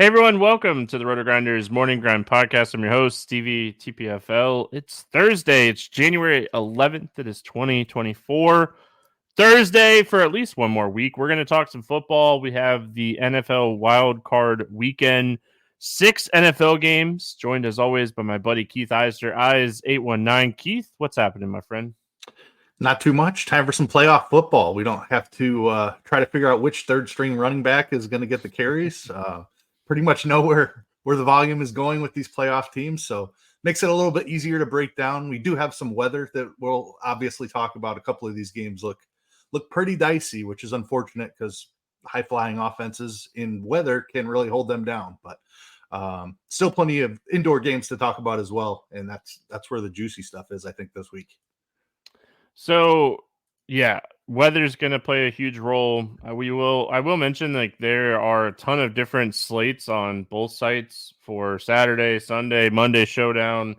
Hey everyone, welcome to the RotoGrinders Morning Grind Podcast. I'm your host, Stevietpfl. It's Thursday. It's January 11th. It is 2024. Thursday for at least one more week. We're going to talk some football. We have the NFL Wild Card Weekend. 6 NFL games, joined as always by my buddy Keith Eys819. Keith, what's happening, my friend? Not too much. Time for some playoff football. We don't have to try to figure out which third string running back is going to get the carries. Pretty much know where the volume is going with these playoff teams. So makes it a little bit easier to break down. We do have some weather that we'll obviously talk about. A couple of these games look pretty dicey, which is unfortunate because high flying offenses in weather can really hold them down. But still plenty of indoor games to talk about as well. And that's where the juicy stuff is, I think, this week. So, yeah, weather's going to play a huge role. I will mention, like, there are a ton of different slates on both sites for Saturday, Sunday, Monday showdown.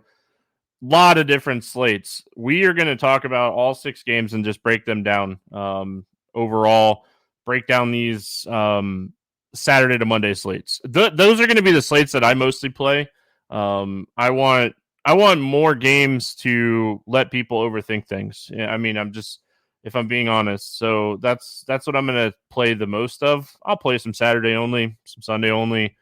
A lot of different slates. We are going to talk about all 6 games and just break them down overall, break down these Saturday to Monday slates. Those are going to be the slates that I mostly play. I want more games to let people overthink things. I mean, if I'm being honest. So that's what I'm going to play the most of. I'll play some Saturday only, some Sunday only,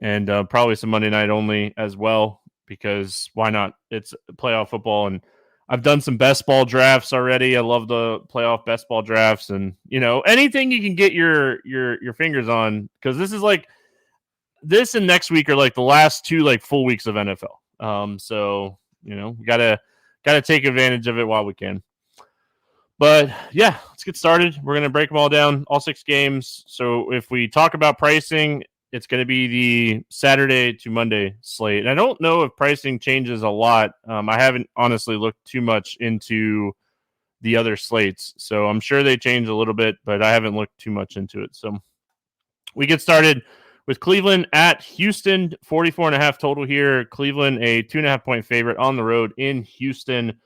and probably some Monday night only as well, because why not? It's playoff football, and I've done some best ball drafts already. I love the playoff best ball drafts, and anything you can get your fingers on, because this and next week are like the last 2 like full weeks of NFL. So we gotta take advantage of it while we can. But yeah, let's get started. We're gonna break them all down, all 6 games. So if we talk about pricing, it's gonna be the Saturday to Monday slate. And I don't know if pricing changes a lot. I haven't honestly looked too much into the other slates, so I'm sure they change a little bit, but I haven't looked too much into it. So we get started with Cleveland at Houston, 44.5 total here. Cleveland, a 2.5 point favorite on the road in Houston.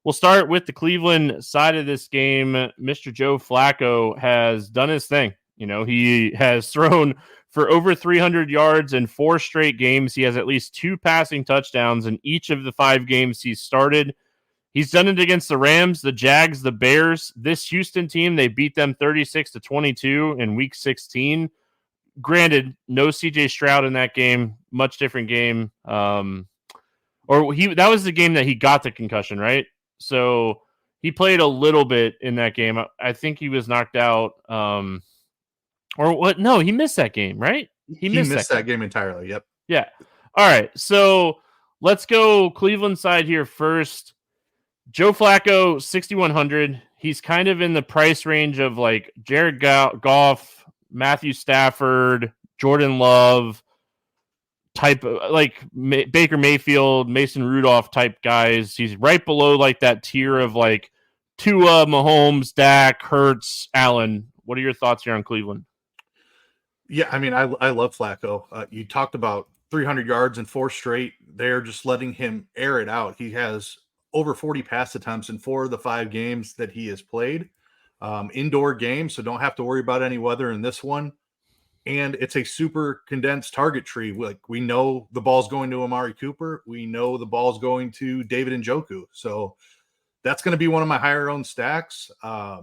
We'll start with the Cleveland side of this game. Mr. Joe Flacco has done his thing. He has thrown for over 300 yards in 4 straight games. He has at least 2 passing touchdowns in each of the 5 games he's started. He's done it against the Rams, the Jags, the Bears. This Houston team, they beat them 36-22 in Week 16. Granted, no CJ Stroud in that game, much different game. That was the game that he got the concussion, right? So he played a little bit in that game. I think he was knocked out. Or what? No, he missed that game, right? He missed that game entirely. Yep. Yeah. All right. So let's go Cleveland side here first. Joe Flacco, 6,100. He's kind of in the price range of like Jared Goff, Matthew Stafford, Jordan Love type of, like Baker Mayfield, Mason Rudolph type guys. He's right below like that tier of like Tua, Mahomes, Dak, Hurts, Allen. What are your thoughts here on Cleveland? Yeah, I mean, I love Flacco. You talked about 300 yards in 4 straight. They're just letting him air it out. He has over 40 pass attempts in 4 of the 5 games that he has played. Indoor game, so don't have to worry about any weather in this one. And it's a super condensed target tree. Like, we know the ball's going to Amari Cooper. We know the ball's going to David Njoku. So that's going to be one of my higher owned stacks. I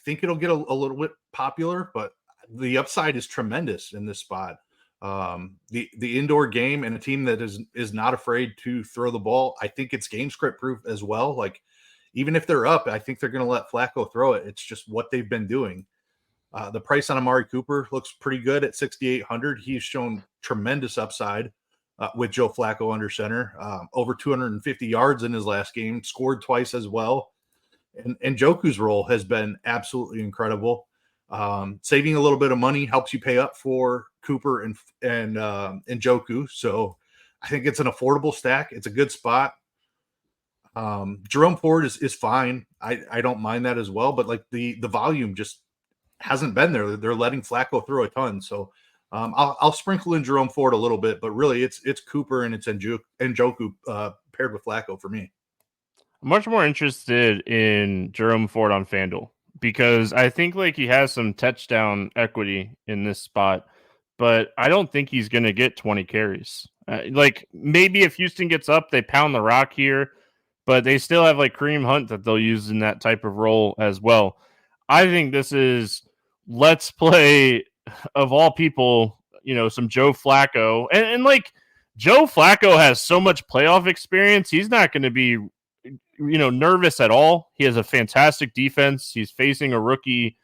think it'll get a little bit popular, but the upside is tremendous in this spot. The indoor game and a team that is not afraid to throw the ball. I think it's game script proof as well. Like, even if they're up, I think they're going to let Flacco throw it. It's just what they've been doing. The price on Amari Cooper looks pretty good at 6,800. He's shown tremendous upside with Joe Flacco under center. Over 250 yards in his last game, scored twice as well. And Njoku's role has been absolutely incredible. Saving a little bit of money helps you pay up for Cooper and Njoku. So I think it's an affordable stack. It's a good spot. Jerome Ford is fine. I don't mind that as well, but like the volume just hasn't been there. They're letting Flacco throw a ton. So I'll sprinkle in Jerome Ford a little bit, but really it's Cooper and it's Njoku paired with Flacco for me. I'm much more interested in Jerome Ford on FanDuel, because I think like he has some touchdown equity in this spot. but I don't think he's going to get 20 carries. Like maybe if Houston gets up, they pound the rock here, but they still have like Kareem Hunt that they'll use in that type of role as well. I think this is let's play of all people, some Joe Flacco. And like Joe Flacco has so much playoff experience. He's not going to be, nervous at all. He has a fantastic defense. He's facing a rookie.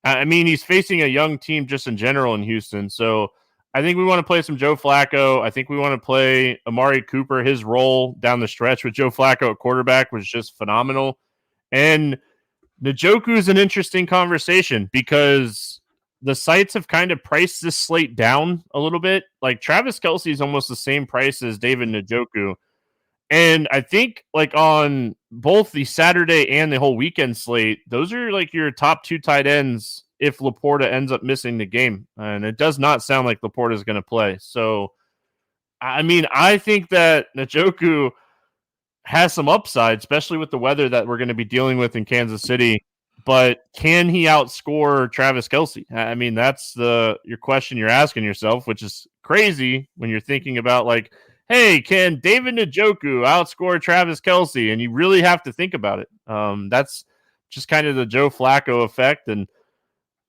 I mean, he's facing a young team just in general in Houston. So I think we want to play some Joe Flacco. I think we want to play Amari Cooper. His role down the stretch with Joe Flacco at quarterback was just phenomenal. And Njoku is an interesting conversation because the sites have kind of priced this slate down a little bit. Like Travis Kelce is almost the same price as David Njoku. And I think like on both the Saturday and the whole weekend slate, those are like your top two tight ends if Laporta ends up missing the game. And it does not sound like Laporta is going to play. So, I mean, I think that Njoku has some upside, especially with the weather that we're going to be dealing with in Kansas City. But can he outscore Travis Kelce? I mean, that's your question you're asking yourself, which is crazy when you're thinking about like, hey, can David Njoku outscore Travis Kelce? And you really have to think about it. That's just kind of the Joe Flacco effect. And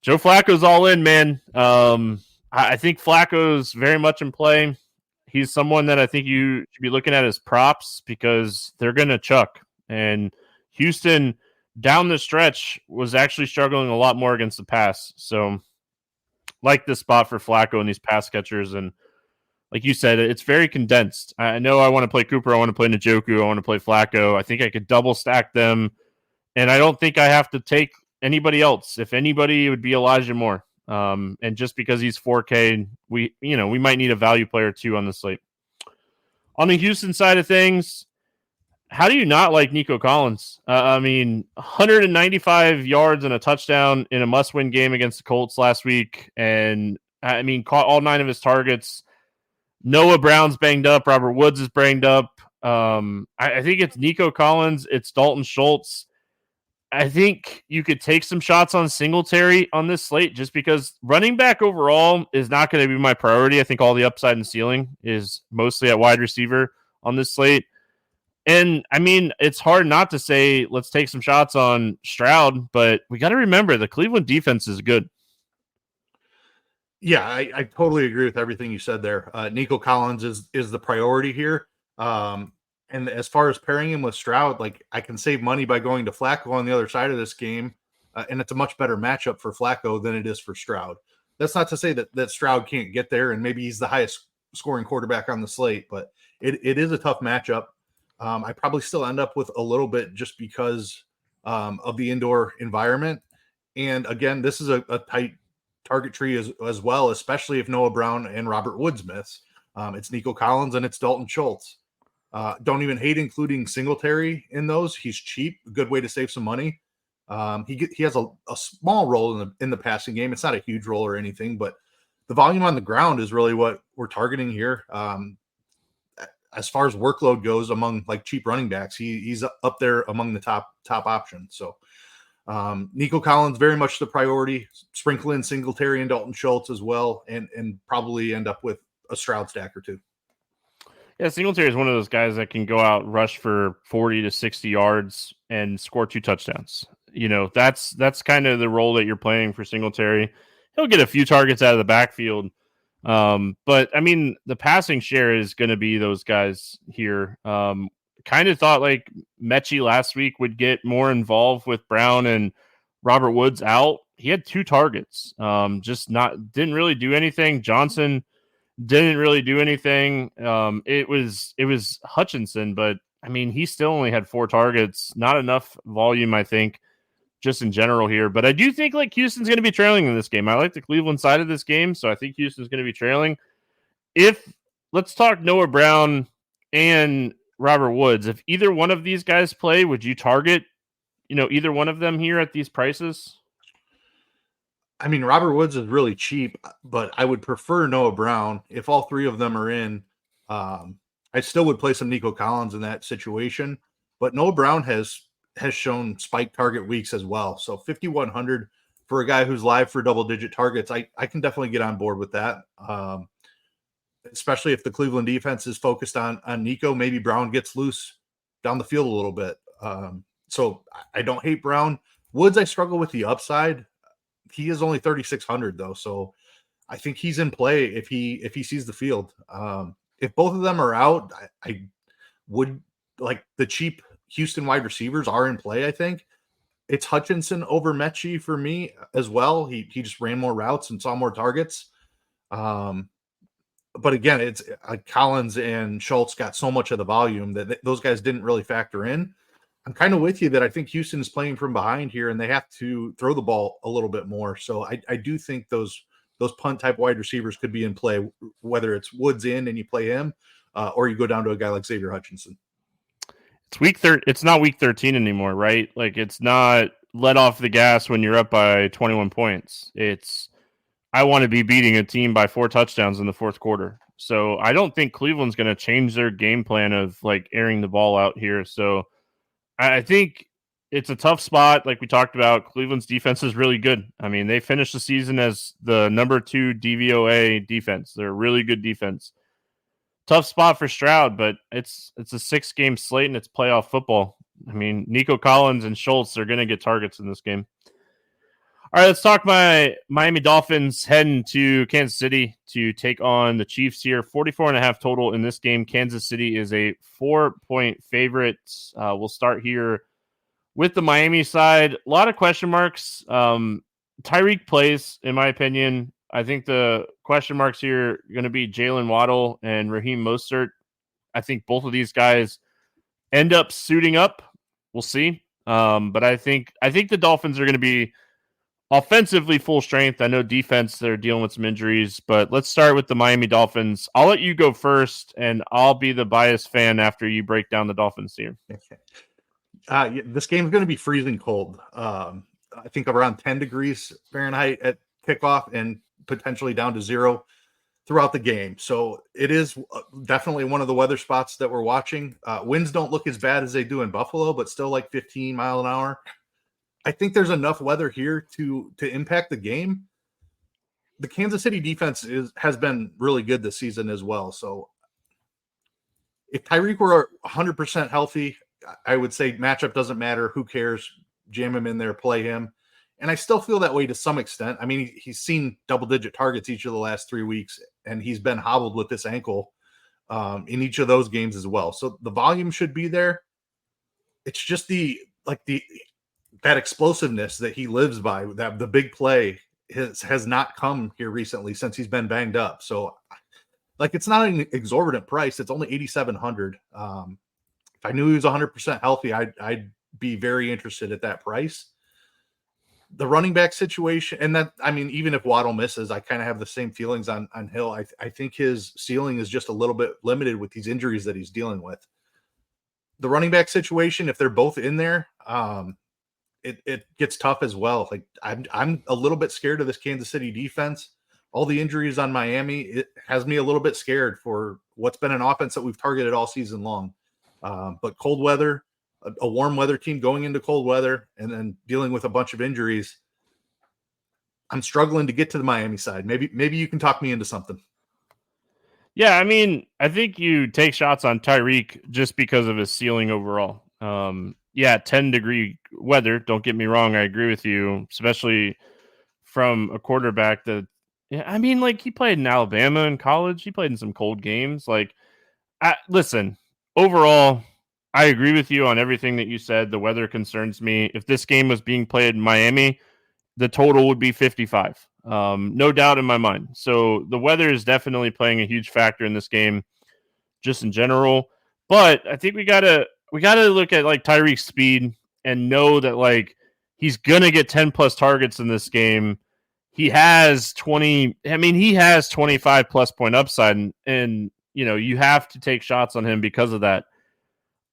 Joe Flacco's all in, man. I think Flacco's very much in play. He's someone that I think you should be looking at as props because they're going to chuck. And Houston down the stretch was actually struggling a lot more against the pass. So like this spot for Flacco and these pass catchers. And like you said, it's very condensed. I know I want to play Cooper. I want to play Njoku. I want to play Flacco. I think I could double stack them. And I don't think I have to take anybody else. If anybody, it would be Elijah Moore. And just because he's 4K, we might need a value player too on the slate. On the Houston side of things, how do you not like Nico Collins? 195 yards and a touchdown in a must-win game against the Colts last week. And, caught all 9 of his targets. Noah Brown's banged up. Robert Woods is banged up. I think it's Nico Collins. It's Dalton Schultz. I think you could take some shots on Singletary on this slate just because running back overall is not going to be my priority. I think all the upside and ceiling is mostly at wide receiver on this slate. And, it's hard not to say let's take some shots on Stroud, but we got to remember the Cleveland defense is good. Yeah, I totally agree with everything you said there. Nico Collins is the priority here. And as far as pairing him with Stroud, like I can save money by going to Flacco on the other side of this game. And it's a much better matchup for Flacco than it is for Stroud. That's not to say that Stroud can't get there and maybe he's the highest scoring quarterback on the slate, but it is a tough matchup. I probably still end up with a little bit just because of the indoor environment. And again, this is a tight target tree as well, especially if Noah Brown and Robert Woods miss. It's Nico Collins and it's Dalton Schultz. Don't even hate including Singletary in those. He's cheap, a good way to save some money. He has a small role in the passing game. It's not a huge role or anything, but the volume on the ground is really what we're targeting here. As far as workload goes among like cheap running backs, he's up there among the top options. So Nico Collins, very much the priority. Sprinkle in Singletary and Dalton Schultz as well, and probably end up with a Stroud stack or two. Yeah, Singletary is one of those guys that can go out, rush for 40 to 60 yards and score 2 touchdowns. That's kind of the role that you're playing for Singletary. He'll get a few targets out of the backfield. But the passing share is going to be those guys here. Kind of thought like Mechie last week would get more involved with Brown and Robert Woods out. He had 2 targets. Didn't really do anything. Johnson didn't really do anything. It was Hutchinson, but he still only had 4 targets. Not enough volume, I think, just in general here. But I do think like Houston's going to be trailing in this game. I like the Cleveland side of this game, so I think Houston's going to be trailing. Let's talk Noah Brown and Robert Woods. If either one of these guys play, would you target, either one of them here at these prices? Robert Woods is really cheap, but I would prefer Noah Brown. If all 3 of them are in, I still would play some Nico Collins in that situation. But Noah Brown has shown spike target weeks as well. So 5,100 for a guy who's live for double-digit targets, I can definitely get on board with that. Especially if the Cleveland defense is focused on Nico, maybe Brown gets loose down the field a little bit. So I don't hate Brown. Woods, I struggle with the upside. He is only 3,600 though, so I think he's in play if he sees the field. If both of them are out, I would like the cheap Houston wide receivers are in play. I think it's Hutchinson over Mechie for me as well. He just ran more routes and saw more targets. But again, it's Collins and Schultz got so much of the volume that those guys didn't really factor in. I'm kind of with you that I think Houston is playing from behind here and they have to throw the ball a little bit more. So I do think those punt type wide receivers could be in play, whether it's Woods in and you play him or you go down to a guy like Xavier Hutchinson. It's not week 13 anymore, right? Like it's not let off the gas when you're up by 21 points. It's I want to be beating a team by 4 touchdowns in the fourth quarter. So I don't think Cleveland's going to change their game plan of like airing the ball out here. So I think it's a tough spot. Like we talked about, Cleveland's defense is really good. I mean, they finished the season as the number 2 DVOA defense. They're a really good defense. Tough spot for Stroud, but it's a 6-game slate and it's playoff football. I mean, Nico Collins and Schultz are going to get targets in this game. All right, let's talk my Miami Dolphins heading to Kansas City to take on the Chiefs here. 44.5 total in this game. Kansas City is a 4-point favorite. We'll start here with the Miami side. A lot of question marks. Tyreek plays, in my opinion. I think the question marks here are going to be Jalen Waddle and Raheem Mostert. I think both of these guys end up suiting up. We'll see. But I think the Dolphins are going to be offensively full strength. I know defense, they're dealing with some injuries, but let's start with the Miami Dolphins. I'll let you go first, and I'll be the biased fan after you break down the Dolphins here. Okay. This game's going to be freezing cold. I think around 10 degrees Fahrenheit at kickoff and potentially down to 0 throughout the game. So it is definitely one of the weather spots that we're watching. Winds don't look as bad as they do in Buffalo, but still like 15 mile an hour. I think there's enough weather here to impact the game. The Kansas City defense has been really good this season as well. So if Tyreek were 100% healthy, I would say matchup doesn't matter. Who cares? Jam him in there, play him. And I still feel that way to some extent. I mean, he's seen double-digit targets each of the last 3 weeks, and he's been hobbled with this ankle in each of those games as well. So the volume should be there. It's just that explosiveness that he lives by, that the big play has not come here recently since he's been banged up. So like, it's not an exorbitant price. It's only 8,700. If I knew he was 100% healthy, I'd be very interested at that price. The running back situation, and that, I mean, even if Waddle misses, I kind of have the same feelings on Hill. I think his ceiling is just a little bit limited with these injuries that he's dealing with. The running back situation, if they're both in there, it gets tough as well. Like I'm a little bit scared of this Kansas City defense. All the injuries on Miami, it has me a little bit scared for what's been an offense that we've targeted all season long. But cold weather, a warm weather team going into cold weather and then dealing with a bunch of injuries, I'm struggling to get to the Miami side. Maybe you can talk me into something. Yeah, I mean, I think you take shots on Tyreek just because of his ceiling overall. 10-degree weather, don't get me wrong, I agree with you, especially from a quarterback that, I mean, like, he played in Alabama in college. He played in some cold games. Like, listen, overall, I agree with you on everything that you said. The weather concerns me. If this game was being played in Miami, the total would be 55. No doubt in my mind. So the weather is definitely playing a huge factor in this game, just in general. But I think we gotta look at like Tyreek's speed and know that like he's gonna get 10 plus targets in this game. He has 20. I mean, he has 25 plus point upside, and you know you have to take shots on him because of that.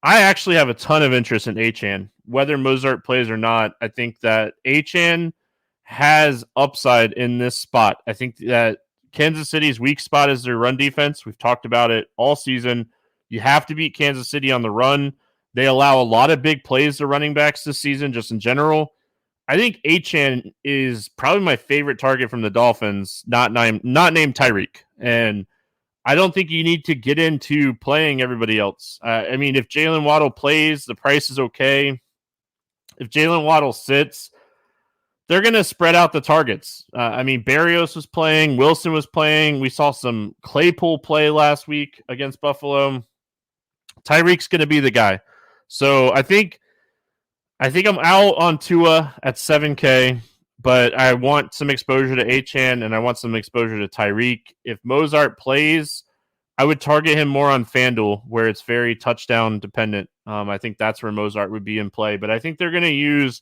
I actually have a ton of interest in Achane, whether Mostert plays or not. I think that Achane has upside in this spot. I think that Kansas City's weak spot is their run defense. We've talked about it all season. You have to beat Kansas City on the run. They allow a lot of big plays to running backs this season, just in general. I think Achane is probably my favorite target from the Dolphins, not named Tyreek. And I don't think you need to get into playing everybody else. I mean, if Jalen Waddle plays, the price is okay. If Jalen Waddle sits, they're going to spread out the targets. I mean, Berrios was playing, Wilson was playing. We saw some Claypool play last week against Buffalo. Tyreek's going to be the guy. So I think I'm out on Tua at 7K, but I want some exposure to Achane and I want some exposure to Tyreek. If Mozart plays, I would target him more on FanDuel, where it's very touchdown dependent. I think that's where Mozart would be in play. But I think they're going to use,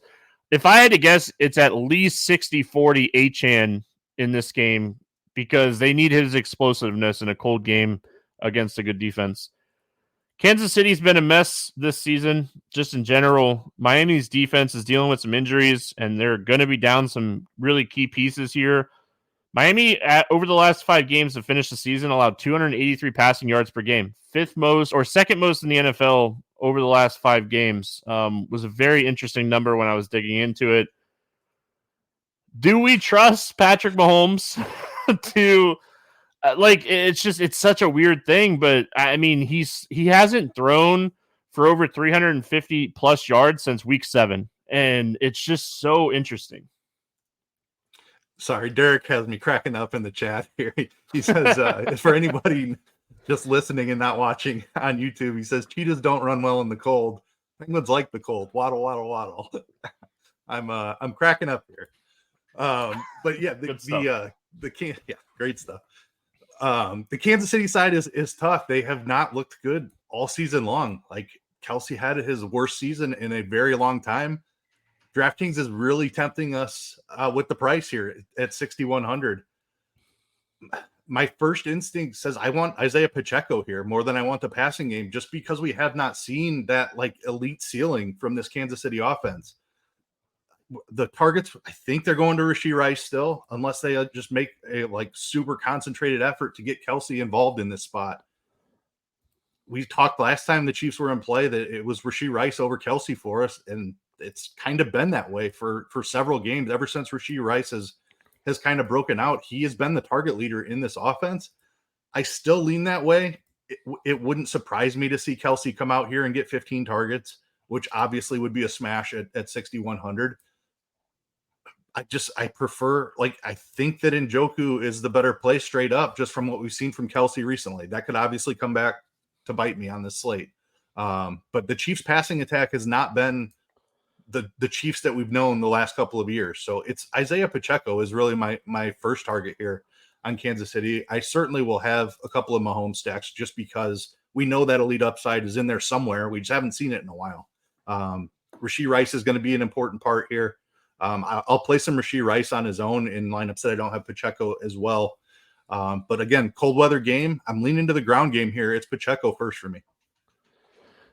if I had to guess, it's at least 60-40 Achane in this game because they need his explosiveness in a cold game against a good defense. Kansas City's been a mess this season, just in general. Miami's defense is dealing with some injuries, and they're going to be down some really key pieces here. Miami, over the last 5 games to finish the season, allowed 283 passing yards per game. Fifth most or second most in the NFL over the last 5 games. Was a very interesting number when I was digging into it. Do we trust Patrick Mahomes to... it's such a weird thing, but I mean, he hasn't thrown for over 350 plus yards since week 7. And it's just so interesting. Sorry, Derek has me cracking up in the chat here. He says, for anybody just listening and not watching on YouTube, he says, cheetahs don't run well in the cold. Penguins like the cold. Waddle, waddle, waddle. I'm cracking up here. But yeah, great stuff. The Kansas City side is tough. They have not looked good all season long. Like Kelsey had his worst season in a very long time. DraftKings is really tempting us with the price here at 6,100. My first instinct says I want Isaiah Pacheco here more than I want the passing game, just because we have not seen that like elite ceiling from this Kansas City offense. The targets, I think they're going to Rashee Rice still, unless they just make a like super concentrated effort to get Kelsey involved in this spot. We talked last time the Chiefs were in play that it was Rashee Rice over Kelsey for us, and it's kind of been that way for several games ever since Rashee Rice has kind of broken out. He has been the target leader in this offense. I still lean that way. It wouldn't surprise me to see Kelsey come out here and get 15 targets, which obviously would be a smash at 6,100. I prefer, I think that Njoku is the better play straight up, just from what we've seen from Kelsey recently. That could obviously come back to bite me on this slate. But the Chiefs passing attack has not been the Chiefs that we've known the last couple of years. So it's Isaiah Pacheco is really my first target here on Kansas City. I certainly will have a couple of Mahomes stacks just because we know that elite upside is in there somewhere. We just haven't seen it in a while. Rashee Rice is going to be an important part here. I'll play some Rashee Rice on his own in lineups that I don't have Pacheco as well. But again, cold weather game. I'm leaning to the ground game here. It's Pacheco first for me.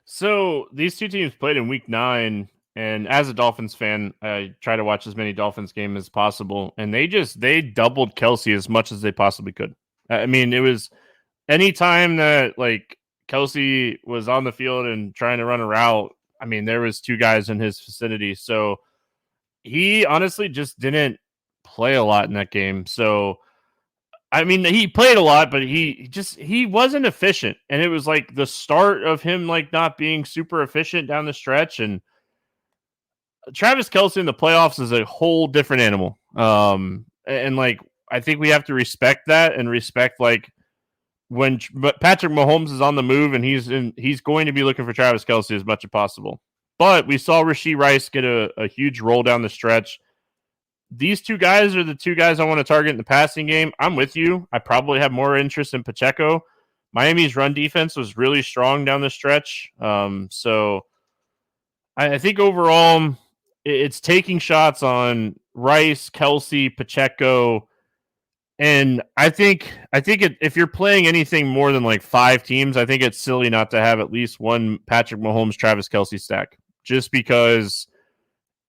So these two teams played in week 9. And as a Dolphins fan, I try to watch as many Dolphins games as possible. And they doubled Kelsey as much as they possibly could. I mean, it was anytime that Kelsey was on the field and trying to run a route, I mean, there was 2 guys in his vicinity. So he honestly just didn't play a lot in that game. So, I mean, he played a lot, but he wasn't efficient. And it was the start of him not being super efficient down the stretch. And Travis Kelce in the playoffs is a whole different animal. I think we have to respect that and respect when Patrick Mahomes is on the move and he's going to be looking for Travis Kelce as much as possible. But we saw Rashee Rice get a huge roll down the stretch. These 2 guys are the 2 guys I want to target in the passing game. I'm with you. I probably have more interest in Pacheco. Miami's run defense was really strong down the stretch. So I think overall it's taking shots on Rice, Kelsey, Pacheco. And I think if you're playing anything more than 5 teams, I think it's silly not to have at least one Patrick Mahomes, Travis Kelce stack, just because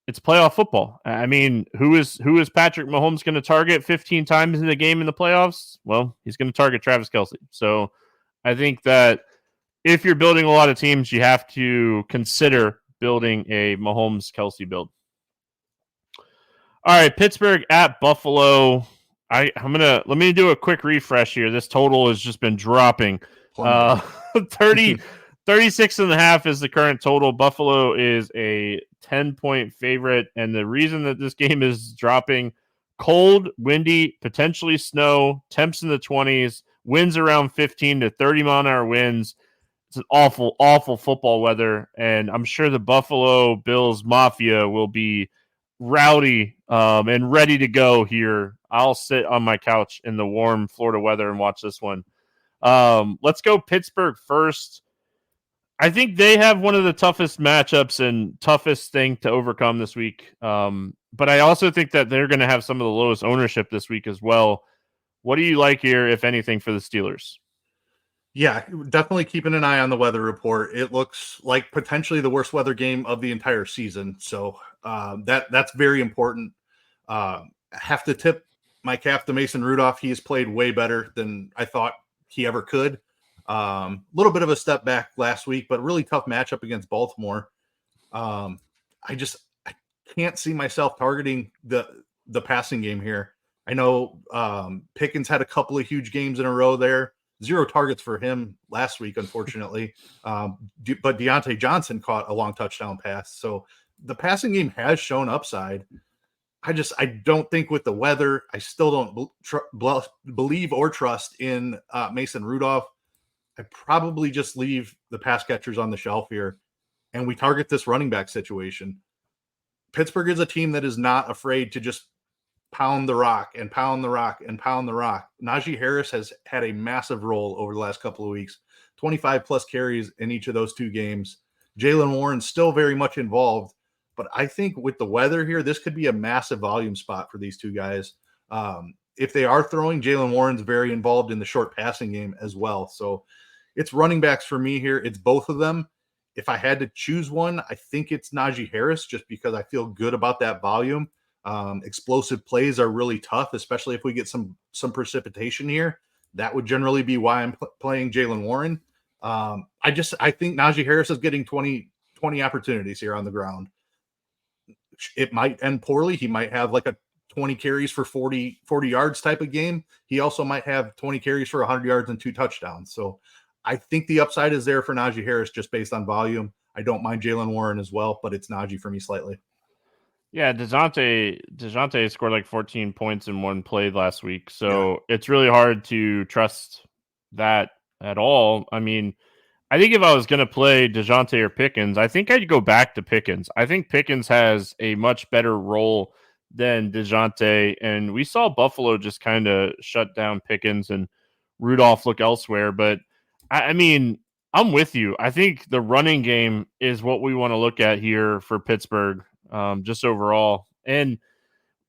it's playoff football. I mean, who is Patrick Mahomes going to target 15 times in the game in the playoffs? Well, he's going to target Travis Kelce. So I think that if you're building a lot of teams, you have to consider building a Mahomes Kelce build. All right, Pittsburgh at Buffalo. Let me do a quick refresh here. This total has just been dropping. 30, 36 and a half is the current total. Buffalo is a 10-point favorite, and the reason that this game is dropping: cold, windy, potentially snow, temps in the 20s, winds around 15 to 30 mile an hour winds. It's an awful, awful football weather, and I'm sure the Buffalo Bills Mafia will be rowdy and ready to go here. I'll sit on my couch in the warm Florida weather and watch this one. Let's go Pittsburgh first. I think they have one of the toughest matchups and toughest thing to overcome this week. But I also think that they're going to have some of the lowest ownership this week as well. What do you like here, if anything, for the Steelers? Yeah, definitely keeping an eye on the weather report. It looks like potentially the worst weather game of the entire season. So that's very important. Have to tip my cap to Mason Rudolph. He has played way better than I thought he ever could. Little bit of a step back last week, but really tough matchup against Baltimore. I can't see myself targeting the passing game here. I know Pickens had a couple of huge games in a row there. 0 targets for him last week, unfortunately. But Deontay Johnson caught a long touchdown pass. So the passing game has shown upside. I don't think with the weather, I still don't believe or trust in Mason Rudolph. I probably just leave the pass catchers on the shelf here, and we target this running back situation. Pittsburgh is a team that is not afraid to just pound the rock and pound the rock and pound the rock. Najee Harris has had a massive role over the last couple of weeks, 25 plus carries in each of those 2 games. Jaylen Warren's still very much involved, but I think with the weather here, this could be a massive volume spot for these 2 guys. If they are throwing, Jaylen Warren's very involved in the short passing game as well. So it's running backs for me here. It's both of them. If I had to choose one, I think it's Najee Harris, just because I feel good about that volume. Explosive plays are really tough, especially if we get some precipitation here. That would generally be why I'm playing Jaylen Warren. I think Najee Harris is getting 20 opportunities here on the ground. It might end poorly. He might have like a 20 carries for 40 yards type of game. He also might have 20 carries for 100 yards and 2 touchdowns. So I think the upside is there for Najee Harris just based on volume. I don't mind Jaylen Warren as well, but it's Najee for me slightly. Yeah, DeJounte scored like 14 points in one play last week, so It's really hard to trust that at all. I mean, I think if I was going to play DeJounte or Pickens, I think I'd go back to Pickens. I think Pickens has a much better role than DeJounte, and we saw Buffalo just kind of shut down Pickens and Rudolph look elsewhere. But, I mean, I'm with you. I think the running game is what we want to look at here for Pittsburgh. Just overall. And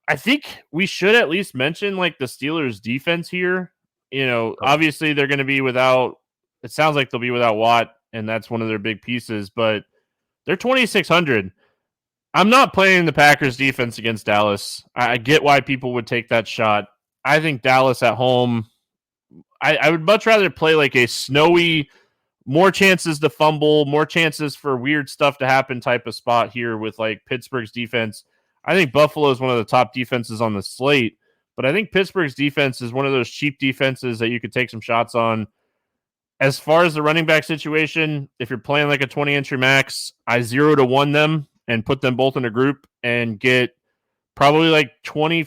I think we should at least mention like the Steelers defense here. Obviously they're going to be without, it sounds like they'll be without Watt, and that's one of their big pieces, but they're 2,600. I'm not playing the Packers defense against Dallas. I get why people would take that shot. I think Dallas at home, I would much rather play like a snowy, more chances to fumble, more chances for weird stuff to happen type of spot here with like Pittsburgh's defense. I think Buffalo is one of the top defenses on the slate, but I think Pittsburgh's defense is one of those cheap defenses that you could take some shots on. As far as the running back situation, if you're playing like a 20-entry max, I 0-1 them and put them both in a group and get probably like 20 to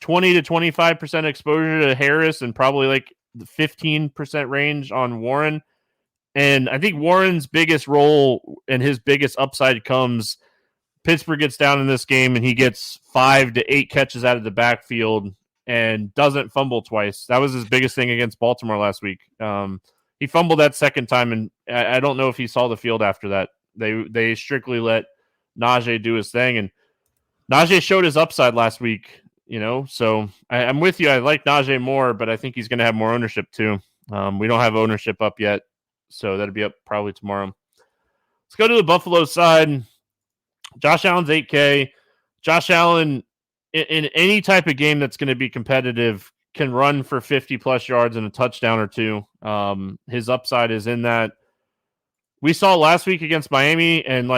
25% exposure to Harris and probably like the 15% range on Warren. And I think Warren's biggest role and his biggest upside comes Pittsburgh gets down in this game and he gets 5 to 8 catches out of the backfield and doesn't fumble twice. That was his biggest thing against Baltimore last week. He fumbled that second time, and I don't know if he saw the field after that. They strictly let Najee do his thing, and Najee showed his upside last week, so I'm with you. I like Najee more, but I think he's going to have more ownership too. We don't have ownership up yet, so that'll be up probably tomorrow. Let's go to the Buffalo side. Josh Allen's 8K. Josh Allen, in any type of game that's going to be competitive, can run for 50-plus yards and a touchdown or two. His upside is in that. We saw last week against Miami and,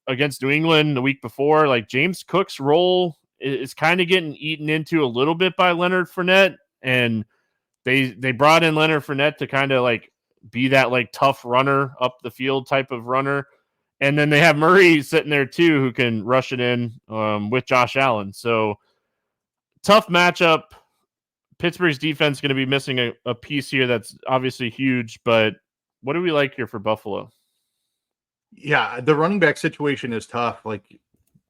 against New England the week before, James Cook's role is kind of getting eaten into a little bit by Leonard Fournette, and they brought in Leonard Fournette to kind of like be that like tough runner up the field type of runner. And then they have Murray sitting there too, who can rush it in with Josh Allen. So tough matchup. Pittsburgh's defense is going to be missing a piece here that's obviously huge, but what do we like here for Buffalo? Yeah, the running back situation is tough. Like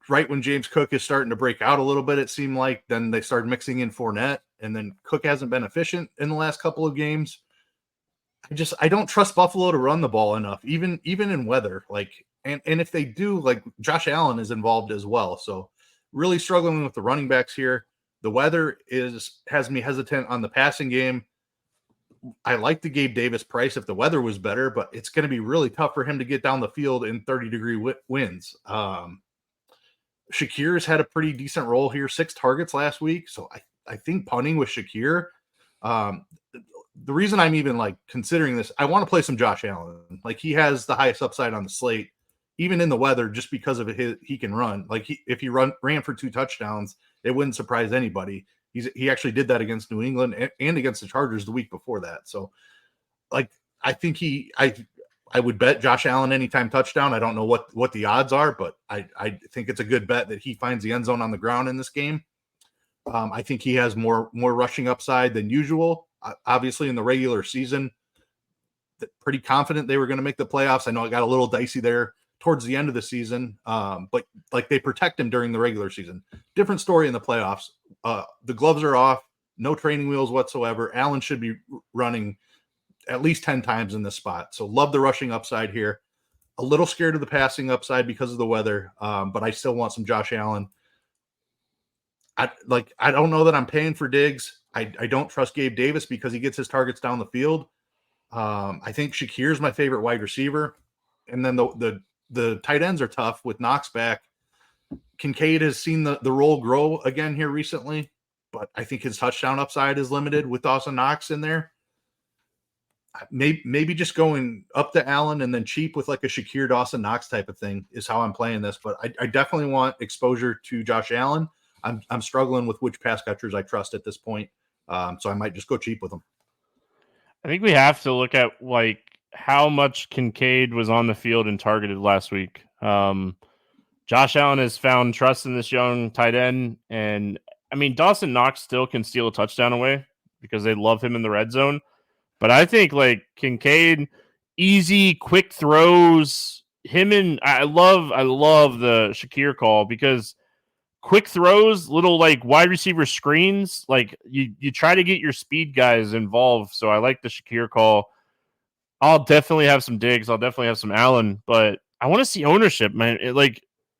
right when James Cook is starting to break out a little bit, it seemed like then they started mixing in Fournette, and then Cook hasn't been efficient in the last couple of games. I don't trust Buffalo to run the ball enough, even in weather. Like, and if they do, like Josh Allen is involved as well. So really struggling with the running backs here. The weather has me hesitant on the passing game. I like the Gabe Davis price if the weather was better, but it's going to be really tough for him to get down the field in 30-degree winds. Shakir's had a pretty decent role here, 6 targets last week. So I think punting with Shakir. The reason I'm even like considering this, I want to play some Josh Allen. Like he has the highest upside on the slate, even in the weather, just because of he can run. Like if he ran for 2 touchdowns, it wouldn't surprise anybody. He actually did that against New England and against the Chargers the week before that. So like, I think I would bet Josh Allen anytime touchdown. I don't know what the odds are, but I think it's a good bet that he finds the end zone on the ground in this game. I think he has more rushing upside than usual. Obviously in the regular season, pretty confident they were going to make the playoffs. I know it got a little dicey there towards the end of the season, but like they protect him during the regular season. Different story in the playoffs. The gloves are off, no training wheels whatsoever. Allen should be running at least 10 times in this spot. So love the rushing upside here. A little scared of the passing upside because of the weather, but I still want some Josh Allen. I don't know that I'm paying for Diggs. I don't trust Gabe Davis because he gets his targets down the field. I think Shakir's my favorite wide receiver. And then the tight ends are tough with Knox back. Kincaid has seen the role grow again here recently, but I think his touchdown upside is limited with Dawson Knox in there. Maybe just going up to Allen and then cheap with like a Shakir Dawson Knox type of thing is how I'm playing this. But I definitely want exposure to Josh Allen. I'm struggling with which pass catchers I trust at this point. So I might just go cheap with them. I think we have to look at like how much Kincaid was on the field and targeted last week. Josh Allen has found trust in this young tight end. And I mean, Dawson Knox still can steal a touchdown away because they love him in the red zone. But I think like Kincaid, easy, quick throws, I love the Shakir call because quick throws, little like wide receiver screens, like you try to get your speed guys involved. So I like the Shakir call. I'll definitely have some Diggs. I'll definitely have some Allen, but I want to see ownership, man.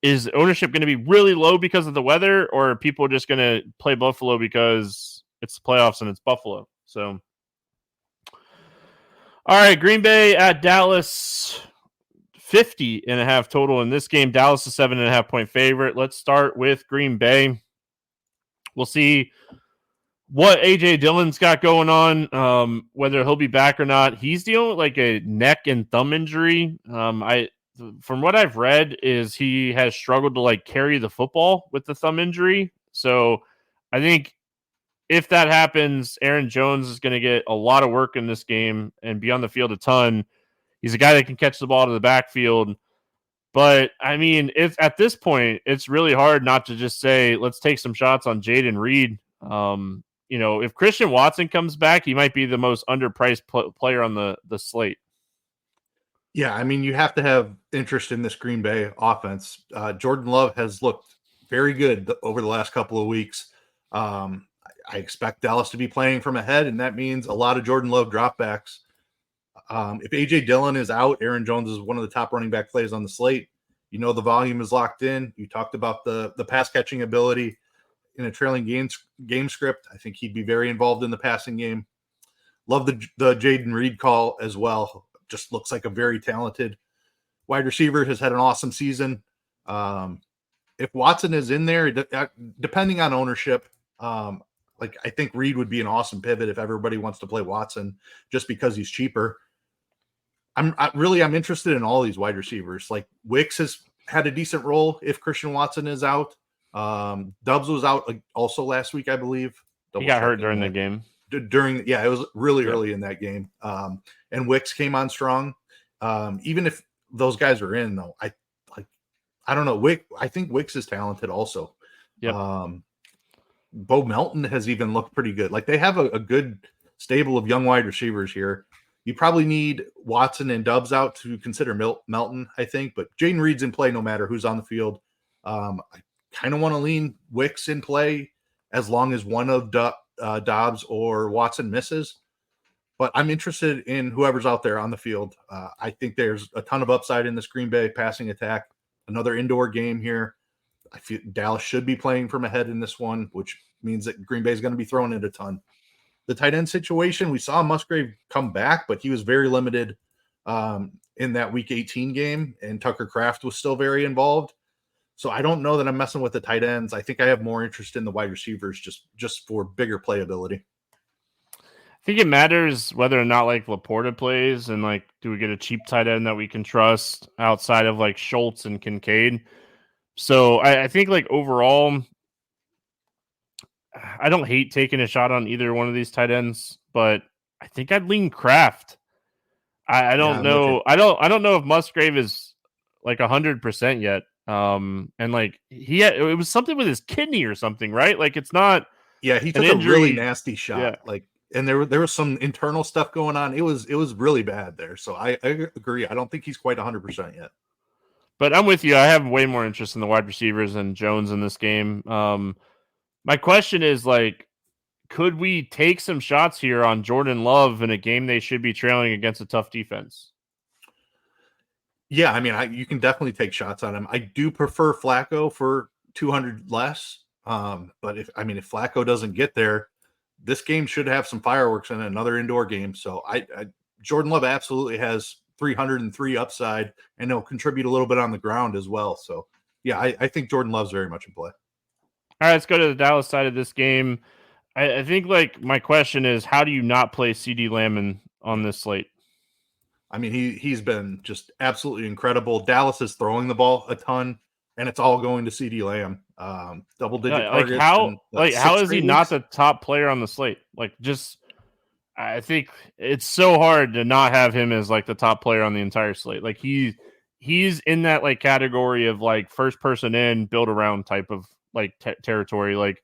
Is ownership going to be really low because of the weather, or are people just going to play Buffalo because it's the playoffs and it's Buffalo? So, all right, Green Bay at Dallas, 50.5 total in this game. Dallas is 7.5 point favorite. Let's start with Green Bay. We'll see what AJ Dillon's got going on, whether he'll be back or not. He's dealing with like a neck and thumb injury. From what I've read is he has struggled to like carry the football with the thumb injury. So I think if that happens, Aaron Jones is going to get a lot of work in this game and be on the field a ton. He's a guy that can catch the ball to the backfield. But, I mean, if at this point, it's really hard not to just say, let's take some shots on Jaden Reed. If Christian Watson comes back, he might be the most underpriced player on the slate. Yeah, I mean, you have to have interest in this Green Bay offense. Jordan Love has looked very good over the last couple of weeks. I expect Dallas to be playing from ahead, and that means a lot of Jordan Love dropbacks. If A.J. Dillon is out, Aaron Jones is one of the top running back plays on the slate. You know the volume is locked in. You talked about the pass-catching ability in a trailing game script. I think he'd be very involved in the passing game. Love the Jaden Reed call as well. Just looks like a very talented wide receiver, has had an awesome season. If Watson is in there, depending on ownership, I think Reed would be an awesome pivot if everybody wants to play Watson just because he's cheaper. I'm interested in all these wide receivers. Like Wicks has had a decent role if Christian Watson is out. Dubs was out also last week, I believe. He got hurt during the game. It was really early in that game. And Wicks came on strong. Even if those guys are in, though, I don't know. I think Wicks is talented also. Yep. Bo Melton has even looked pretty good. Like, they have a good stable of young wide receivers here. You probably need Watson and Dubs out to consider Melton, I think. But Jaden Reed's in play no matter who's on the field. I kind of want to lean Wicks in play as long as one of Dobbs or Watson misses. But I'm interested in whoever's out there on the field. I think there's a ton of upside in this Green Bay passing attack. Another indoor game here. I feel Dallas should be playing from ahead in this one, which means that Green Bay is going to be throwing it a ton. The tight end situation, we saw Musgrave come back, but he was very limited in that Week 18 game, and Tucker Kraft was still very involved. So I don't know that I'm messing with the tight ends. I think I have more interest in the wide receivers just for bigger playability. I think it matters whether or not like Laporta plays, and like, do we get a cheap tight end that we can trust outside of like Schultz and Kincaid? So I think like overall, I don't hate taking a shot on either one of these tight ends, but I think I'd lean Kraft. I don't know. I don't know if Musgrave is like 100% yet. And like it was something with his kidney or something, right? Like, it's not. Yeah, he took a really nasty shot. Yeah. Like, and there was some internal stuff going on. It was really bad there. So I agree. I don't think he's quite 100% yet. But I'm with you. I have way more interest in the wide receivers than Jones in this game. My question is, like, could we take some shots here on Jordan Love in a game they should be trailing against a tough defense? Yeah, I mean, you can definitely take shots on him. I do prefer Flacco for 200 less. But if Flacco doesn't get there, this game should have some fireworks in it, another indoor game. So Jordan Love absolutely has 303 upside, and he'll contribute a little bit on the ground as well. So yeah, I think Jordan Love's very much in play. All right, let's go to the Dallas side of this game. I think like my question is, how do you not play CeeDee Lamb on this slate? I mean, he's been just absolutely incredible. Dallas is throwing the ball a ton, and it's all going to CeeDee Lamb. Double-digit targets. How is he not the top player on the slate? Like, just I think it's so hard to not have him as like the top player on the entire slate. Like, he's in that like category of like first person in, build around type of like territory. Like,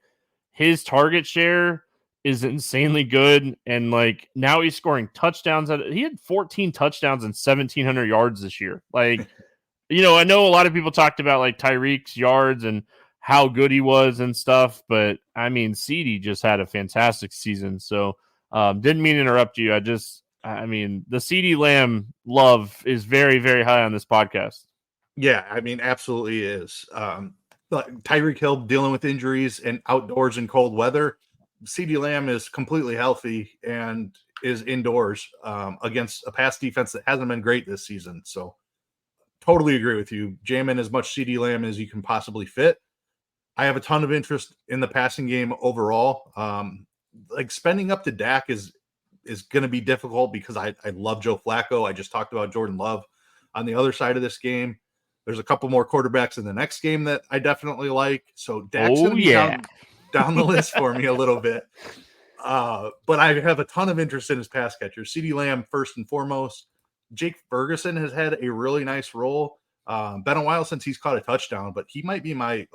his target share is insanely good, and like now he's scoring touchdowns. He had 14 touchdowns and 1,700 yards this year. Like, I know a lot of people talked about like Tyreek's yards and how good he was and stuff, but I mean, CeeDee just had a fantastic season. So didn't mean to interrupt you. The CeeDee Lamb love is very, very high on this podcast. Yeah, I mean, absolutely is. Tyreek Hill dealing with injuries and outdoors in cold weather. CeeDee Lamb is completely healthy and is indoors against a pass defense that hasn't been great this season. So totally agree with you. Jam in as much CeeDee Lamb as you can possibly fit. I have a ton of interest in the passing game overall. Like, spending up to Dak is going to be difficult because I love Joe Flacco. I just talked about Jordan Love. On the other side of this game, there's a couple more quarterbacks in the next game that I definitely like. So Dak's going to be down the list for me a little bit. But I have a ton of interest in his pass catchers. CeeDee Lamb first and foremost. Jake Ferguson has had a really nice role. Been a while since he's caught a touchdown, but he might be my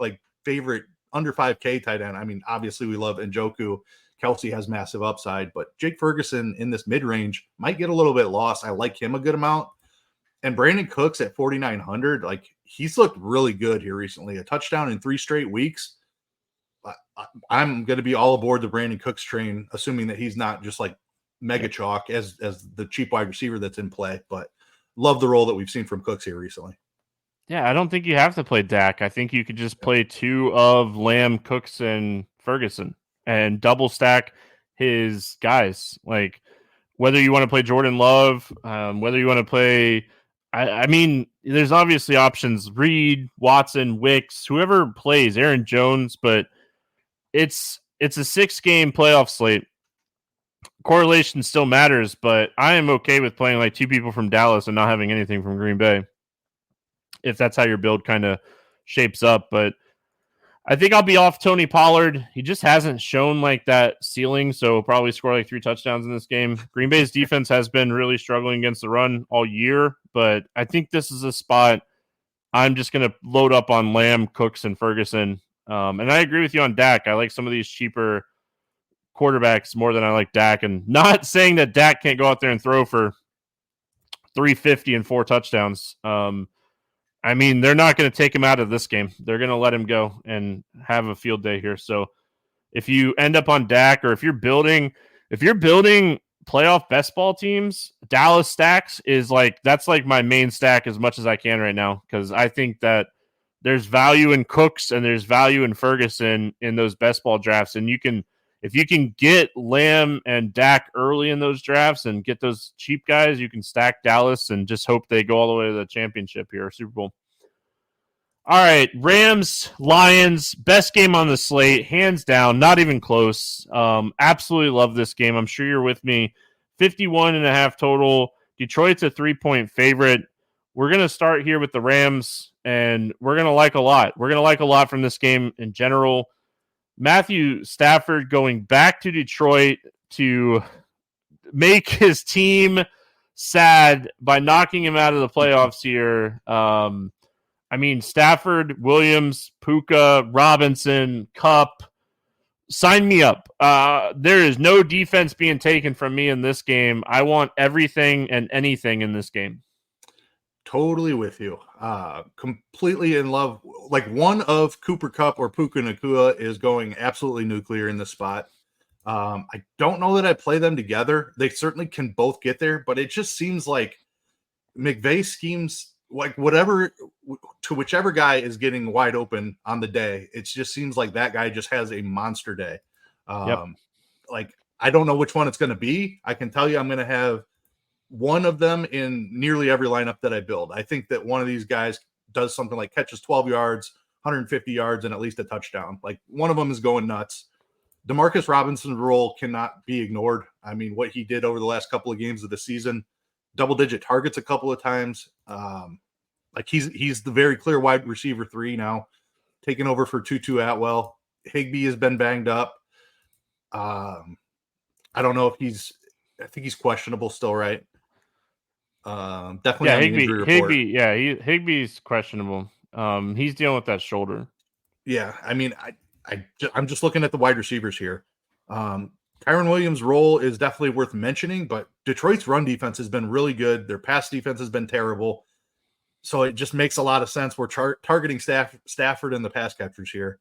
favorite under 5K tight end. I mean, obviously we love Njoku. Kelsey has massive upside, but Jake Ferguson in this mid-range might get a little bit lost. I like him a good amount. And Brandon Cooks at 4,900, he's looked really good here recently. A touchdown in 3 straight weeks. I'm going to be all aboard the Brandon Cooks train, assuming that he's not just like mega chalk as the cheap wide receiver that's in play. But love the role that we've seen from Cooks here recently. Yeah, I don't think you have to play Dak. I think you could just play 2 of Lamb, Cooks, and Ferguson and double stack his guys. Like, whether you want to play Jordan Love, whether you want to play, I mean, there's obviously options: Reed, Watson, Wicks, whoever plays, Aaron Jones. But it's a 6-game playoff slate. Correlation still matters, but I am okay with playing like 2 people from Dallas and not having anything from Green Bay, if that's how your build kind of shapes up. But I think I'll be off Tony Pollard. He just hasn't shown like that ceiling, so probably score like 3 touchdowns in this game. Green Bay's defense has been really struggling against the run all year, but I think this is a spot I'm just going to load up on Lamb, Cooks, and Ferguson. And I agree with you on Dak. I like some of these cheaper quarterbacks more than I like Dak. And not saying that Dak can't go out there and throw for 350 and 4 touchdowns. I mean, they're not going to take him out of this game. They're going to let him go and have a field day here. So if you end up on Dak, or if you're building playoff best ball teams, Dallas stacks is that's like my main stack as much as I can right now, because I think that there's value in Cooks and there's value in Ferguson in those best ball drafts. And if you can get Lamb and Dak early in those drafts and get those cheap guys, you can stack Dallas and just hope they go all the way to the championship here, or Super Bowl. All right, Rams, Lions, best game on the slate, hands down, not even close. Absolutely love this game. I'm sure you're with me. 51.5 total. Detroit's a 3-point favorite. We're going to start here with the Rams, and we're going to like a lot. We're going to like a lot from this game in general. Matthew Stafford going back to Detroit to make his team sad by knocking him out of the playoffs here. I mean, Stafford, Williams, Puka, Robinson, Kupp, sign me up. There is no defense being taken from me in this game. I want everything and anything in this game. Totally with you. Completely in love. Like, one of Cooper Kupp or Puka Nacua is going absolutely nuclear in this spot. I don't know that I play them together. They certainly can both get there, but it just seems like McVay schemes like whatever to whichever guy is getting wide open on the day. It just seems like that guy just has a monster day. Like, I don't know which one it's going to be. I can tell you I'm going to have one of them in nearly every lineup that I build. I think that one of these guys does something like catches 12 yards, 150 yards, and at least a touchdown. Like, one of them is going nuts. Demarcus Robinson's role cannot be ignored. I mean, what he did over the last couple of games of the season, double-digit targets a couple of times. Like, he's the very clear wide receiver 3 now, taking over for Tutu Atwell. Higbee has been banged up. I don't know if I think he's questionable still, right? Definitely on the injury report. Higbee's questionable. He's dealing with that shoulder. Yeah, I mean, I'm just looking at the wide receivers here. Kyron Williams' role is definitely worth mentioning, but Detroit's run defense has been really good. Their pass defense has been terrible. So it just makes a lot of sense. We're targeting Stafford and the pass catchers here.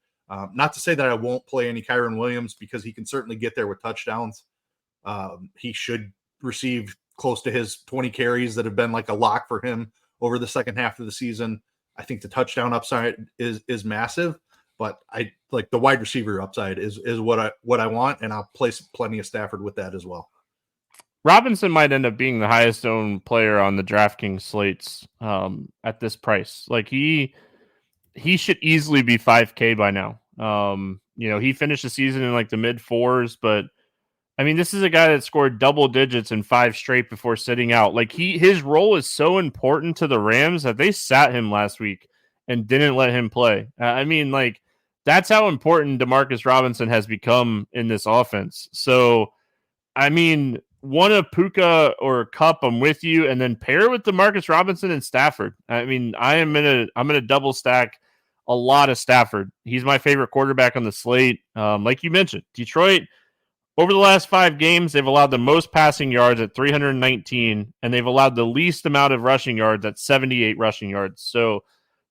Not to say that I won't play any Kyron Williams, because he can certainly get there with touchdowns. He should receive close to his 20 carries that have been like a lock for him over the second half of the season. I think the touchdown upside is massive, but I like the wide receiver upside is what I want, and I'll place plenty of Stafford with that as well. Robinson might end up being the highest owned player on the DraftKings slates at this price. Like, he should easily be 5K by now. He finished the season in like the mid 4s, but I mean, this is a guy that scored double digits in 5 straight before sitting out. Like, his role is so important to the Rams that they sat him last week and didn't let him play. I mean, like, that's how important Demarcus Robinson has become in this offense. So, I mean, one of Puka or Kupp, I'm with you, and then pair with Demarcus Robinson and Stafford. I mean, I'm gonna double stack a lot of Stafford. He's my favorite quarterback on the slate. Like you mentioned, Detroit, over the last 5 games, they've allowed the most passing yards at 319, and they've allowed the least amount of rushing yards at 78 rushing yards. So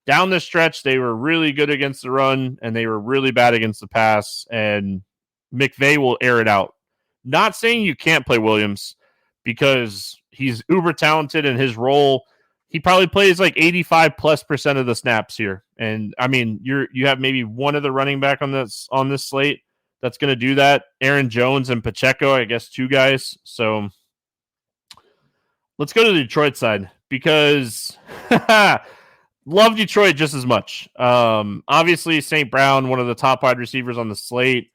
down the stretch, they were really good against the run, and they were really bad against the pass, and McVay will air it out. Not saying you can't play Williams, because he's uber talented in his role. He probably plays like 85+% of the snaps here. And I mean, you have maybe one of the running back on this slate that's going to do that. Aaron Jones and Pacheco, I guess 2 guys. So let's go to the Detroit side, because love Detroit just as much. Obviously, St. Brown, one of the top wide receivers on the slate.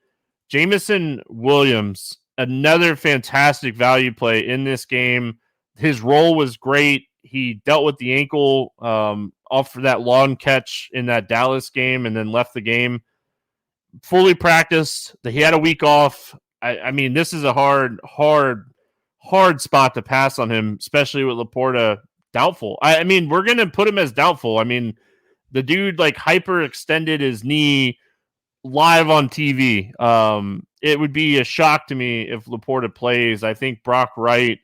Jamison Williams, another fantastic value play in this game. His role was great. He dealt with the ankle off for that long catch in that Dallas game and then left the game. fully practiced. He had a week off. I mean, this is a hard spot to pass on him, especially with Laporta doubtful. I mean, we're going to put him as doubtful. I mean, the dude like hyper extended his knee live on TV. It would be a shock to me if Laporta plays. I think Brock Wright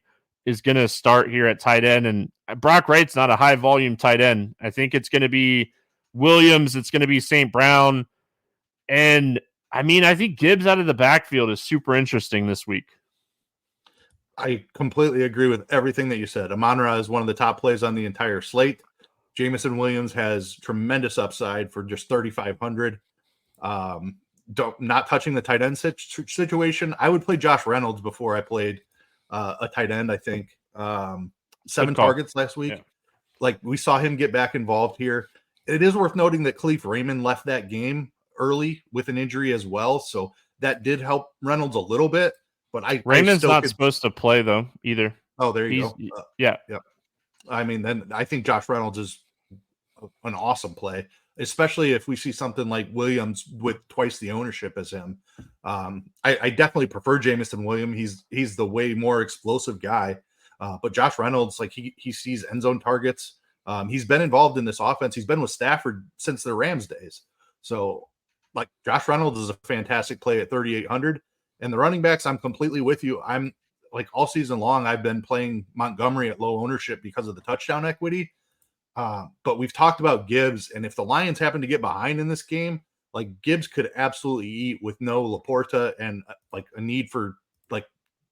is going to start here at tight end, and Brock Wright's not a high volume tight end. I think it's going to be Williams. It's going to be St. Brown. And I mean, I think Gibbs out of the backfield is super interesting this week. I completely agree with everything that you said. Amon-Ra is one of the top plays on the entire slate. Jameson Williams has tremendous upside for just 3,500. Not touching the tight end situation. I would play Josh Reynolds before I played a tight end. I think 7 targets last week. Yeah. Like we saw him get back involved here. It is worth noting that Khalif Raymond left that game early with an injury as well, so that did help Reynolds a little bit. But Raymond's not supposed to play though either. Oh, there you go. Yeah. I mean, then I think Josh Reynolds is an awesome play, especially if we see something like Williams with twice the ownership as him. I definitely prefer Jameson Williams. He's the way more explosive guy. But Josh Reynolds, like he sees end zone targets. He's been involved in this offense. He's been with Stafford since the Rams days. So like Josh Reynolds is a fantastic play at 3,800. And the running backs, I'm completely with you. I'm like all season long, I've been playing Montgomery at low ownership because of the touchdown equity. But we've talked about Gibbs, and if the Lions happen to get behind in this game, like Gibbs could absolutely eat with no Laporta and like a need for like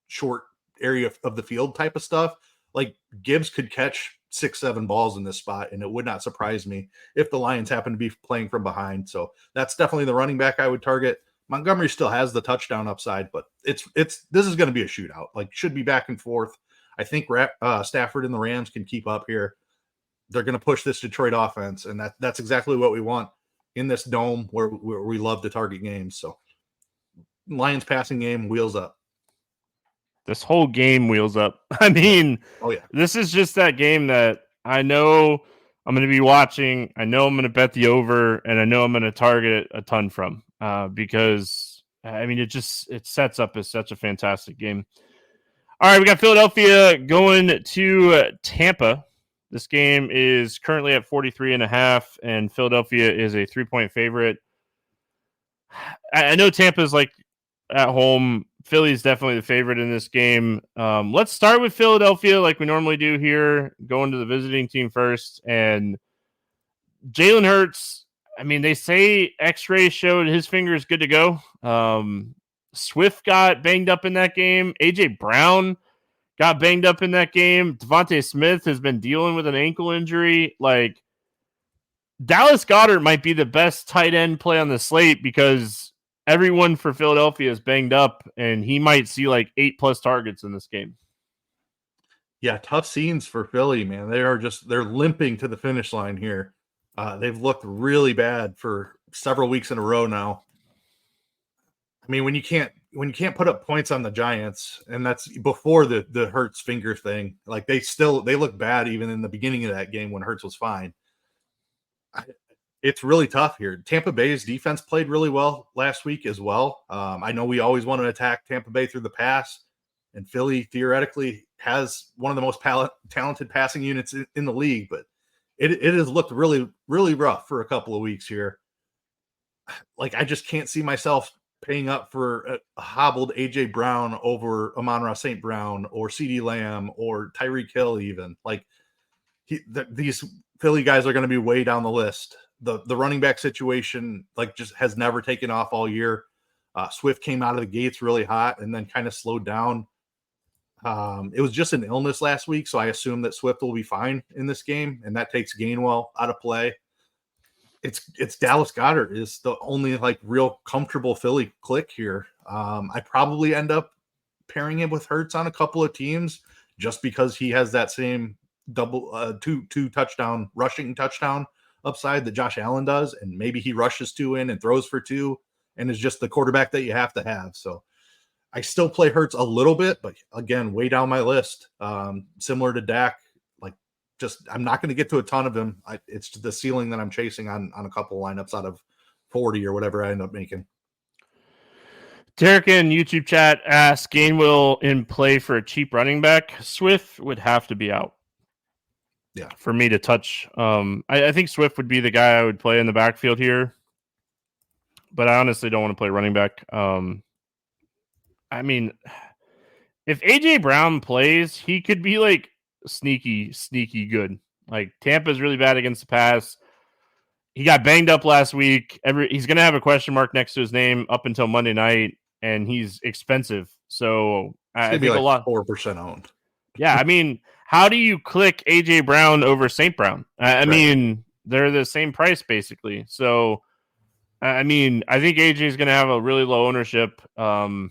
short area of the field type of stuff. Like Gibbs could catch 6-7 balls in this spot, and it would not surprise me if the Lions happen to be playing from behind. So that's definitely the running back I would target. Montgomery still has the touchdown upside, but this is going to be a shootout. Like should be back and forth. I think Stafford and the Rams can keep up here. They're going to push this Detroit offense, and that's exactly what we want in this dome where we love to target games. So Lions passing game, wheels up. This whole game wheels up. I mean, oh yeah, this is just that game that I know I'm going to be watching. I know I'm going to bet the over, and I know I'm going to target a ton from because I mean, it sets up as such a fantastic game. All right, we got Philadelphia going to Tampa. This game is currently at 43.5, and Philadelphia is a 3-point favorite. I know Tampa's like at home. Philly's definitely the favorite in this game. Let's start with Philadelphia like we normally do here, going to the visiting team first. And Jalen Hurts, I mean, they say X-ray showed his finger is good to go. Swift got banged up in that game. A.J. Brown got banged up in that game. Devontae Smith has been dealing with an ankle injury. Like, Dallas Goedert might be the best tight end play on the slate because everyone for Philadelphia is banged up, and he might see like 8+ targets in this game. Yeah, tough scenes for Philly, man. They're limping to the finish line here. They've looked really bad for several weeks in a row now. I mean, when you can't put up points on the Giants, and that's before the Hurts finger thing, like they look bad even in the beginning of that game when Hurts was fine. It's really tough here. Tampa Bay's defense played really well last week as well. I know we always want to attack Tampa Bay through the pass, and Philly theoretically has one of the most talented passing units in the league, but it has looked really, really rough for a couple of weeks here. Like, I just can't see myself paying up for a hobbled A.J. Brown over Amon-Ra St. Brown or CeeDee Lamb or Tyreek Hill even. Like, these Philly guys are going to be way down the list. The running back situation, like, just has never taken off all year. Swift came out of the gates really hot and then kind of slowed down. It was just an illness last week, so I assume that Swift will be fine in this game, and that takes Gainwell out of play. It's Dallas Goedert is the only like real comfortable Philly click here. I probably end up pairing him with Hurts on a couple of teams just because he has that same double two touchdown rushing touchdown upside that Josh Allen does, and maybe he rushes 2 in and throws for 2 and is just the quarterback that you have to have. So I still play Hurts a little bit, but again, way down my list. Similar to Dak, like I'm not going to get to a ton of him. It's the ceiling that I'm chasing on a couple lineups out of 40 or whatever I end up making. Derek in YouTube chat asks, Gainwell in play for a cheap running back. Swift would have to be out. Yeah. For me to touch. I think Swift would be the guy I would play in the backfield here. But I honestly don't want to play running back. I mean, if AJ Brown plays, he could be like sneaky good. Like Tampa's really bad against the pass. He got banged up last week. He's going to have a question mark next to his name up until Monday night, and he's expensive. So I think like a lot 4% owned. Yeah, I mean, how do you click AJ Brown over St. Brown? I mean, they're the same price basically. So I mean, I think AJ is going to have a really low ownership. But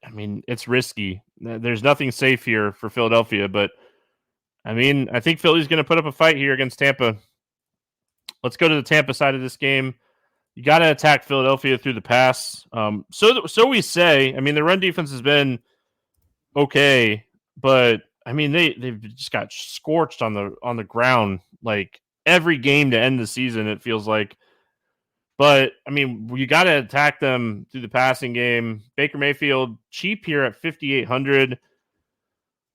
I mean, it's risky. There's nothing safe here for Philadelphia, but I mean, I think Philly's going to put up a fight here against Tampa. Let's go to the Tampa side of this game. You got to attack Philadelphia through the pass. So we say. I mean, the run defense has been okay, but I mean, they've just got scorched on the ground like every game to end the season. It feels like. But, I mean, you got to attack them through the passing game. Baker Mayfield, cheap here at 5,800.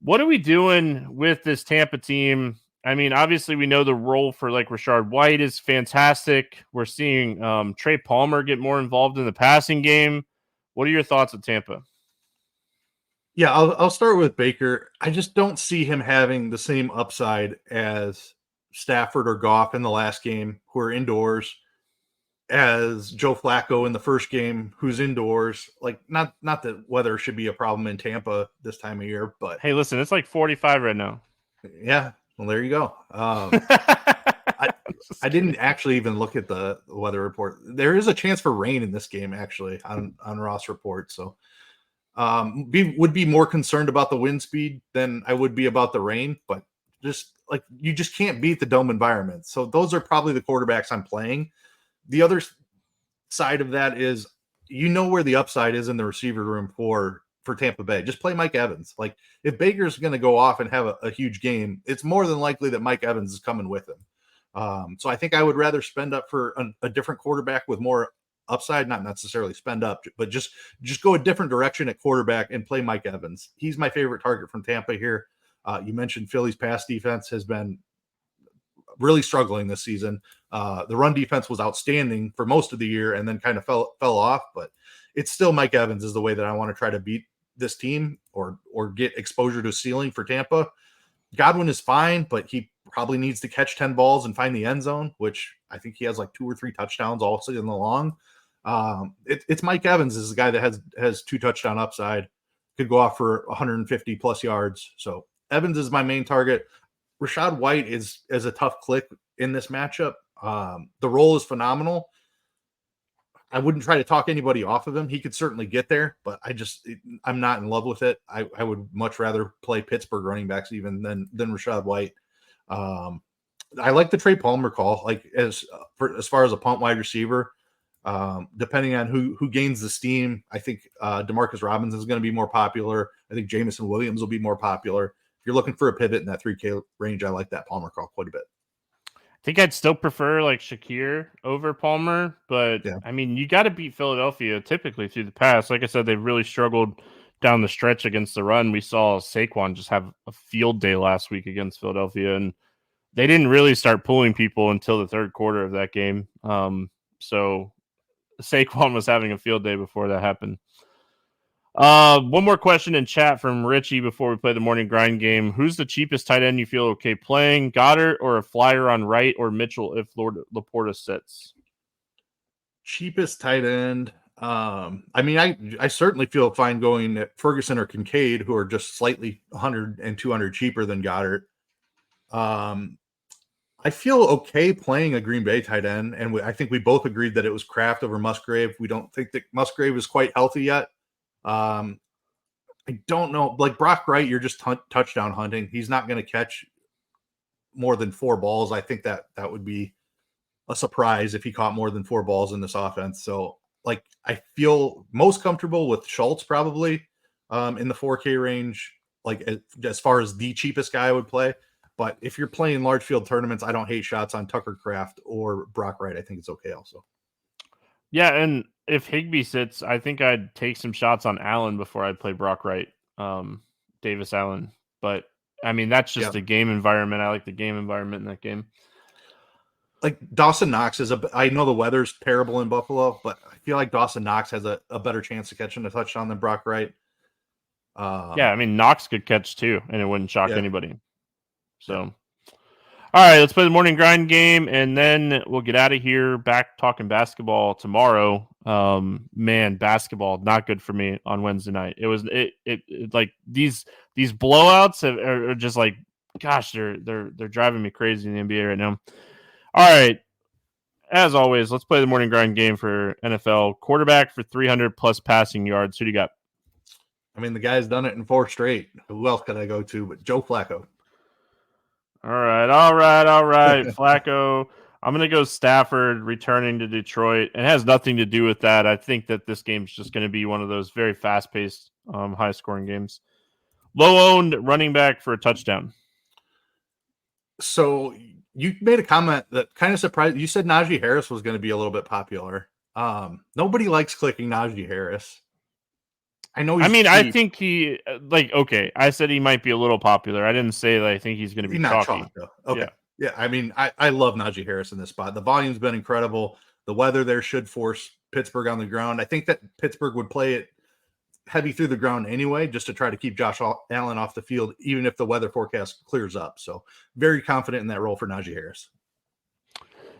What are we doing with this Tampa team? I mean, obviously, we know the role for, like, Rashard White is fantastic. We're seeing Trey Palmer get more involved in the passing game. What are your thoughts of Tampa? Yeah, I'll start with Baker. I just don't see him having the same upside as Stafford or Goff in the last game, who are indoors, as Joe Flacco in the first game, who's indoors. Like, not that weather should be a problem in Tampa this time of year, but hey, listen, it's like 45 right now. Yeah, well, there you go. I didn't actually even look at the weather report. There is a chance for rain in this game, actually, on Ross report. So, would be more concerned about the wind speed than I would be about the rain. But you just can't beat the dome environment. So those are probably the quarterbacks I'm playing. The other side of that is, where the upside is in the receiver room for Tampa Bay. Just play Mike Evans. Like, if Baker's going to go off and have a huge game, it's more than likely that Mike Evans is coming with him. So I think I would rather spend up for a different quarterback with more upside, not necessarily spend up, but just go a different direction at quarterback and play Mike Evans. He's my favorite target from Tampa here. You mentioned Philly's pass defense has been really struggling this season. The run defense was outstanding for most of the year and then kind of fell off, but it's still Mike Evans is the way that I want to try to beat this team or get exposure to ceiling for Tampa. Godwin is fine, but he probably needs to catch 10 balls and find the end zone, which I think he has like 2 or 3 touchdowns all season long. It's Mike Evans is the guy that has 2 touchdown upside, could go off for 150 plus yards. So Evans is my main target. Rashad White is a tough click in this matchup. The role is phenomenal. I wouldn't try to talk anybody off of him. He could certainly get there, but I'm not in love with it. I would much rather play Pittsburgh running backs even than Rashad White. I like the Trey Palmer call, like as far as a punt wide receiver. Depending on who gains the steam, I think Demarcus Robinson is going to be more popular. I think Jamison Williams will be more popular. If you're looking for a pivot in that 3K range, I like that Palmer call quite a bit. I think I'd still prefer like Shakir over Palmer, but yeah. I mean, you got to beat Philadelphia typically through the pass. Like I said, they've really struggled down the stretch against the run. We saw Saquon just have a field day last week against Philadelphia, and they didn't really start pulling people until the third quarter of that game. So Saquon was having a field day before that happened. One more question in chat from Richie before we play the morning grind game. Who's the cheapest tight end you feel okay playing? Goddard or a flyer on right, or Mitchell if Laporta sits? Cheapest tight end. I mean, I certainly feel fine going at Ferguson or Kincaid, who are just slightly 100 and 200 cheaper than Goddard. I feel okay playing a Green Bay tight end, and I think we both agreed that it was Kraft over Musgrave. We don't think that Musgrave is quite healthy yet. I don't know. Like Brock Wright, you're just touchdown hunting. He's not going to catch more than 4 balls. I think that would be a surprise if he caught more than 4 balls in this offense. So, like, I feel most comfortable with Schultz probably in the 4K range, like as far as the cheapest guy I would play. But if you're playing large field tournaments, I don't hate shots on Tucker Kraft or Brock Wright. I think it's okay also. Yeah, and if Higbee sits, I think I'd take some shots on Allen before I'd play Brock Wright, Davis Allen. But I mean, that's just a game environment. I like the game environment in that game. Like Dawson Knox I know the weather's terrible in Buffalo, but I feel like Dawson Knox has a better chance of catching a touchdown than Brock Wright. Yeah, I mean, Knox could catch too, and it wouldn't shock anybody. So, all right, let's play the morning grind game, and then we'll get out of here. Back talking basketball tomorrow. Man, basketball not good for me on Wednesday night. It was like these blowouts are just like, gosh, they're driving me crazy in the NBA right now. All right. As always, let's play the morning grind game for NFL. Quarterback for 300 plus passing yards. Who do you got? I mean, the guy's done it in 4 straight. Who else could I go to but Joe Flacco? All right. Flacco. I'm going to go Stafford returning to Detroit. It has nothing to do with that. I think that this game's just going to be one of those very fast-paced, high-scoring games. Low-owned running back for a touchdown. So you made a comment that kind of surprised. You said Najee Harris was going to be a little bit popular. Nobody likes clicking Najee Harris. I know. I think he okay. I said he might be a little popular. I didn't say that I think he's going to be chalky. Okay. Yeah. I mean, I love Najee Harris in this spot. The volume's been incredible. The weather there should force Pittsburgh on the ground. I think that Pittsburgh would play it heavy through the ground anyway, just to try to keep Josh Allen off the field, even if the weather forecast clears up. So very confident in that role for Najee Harris.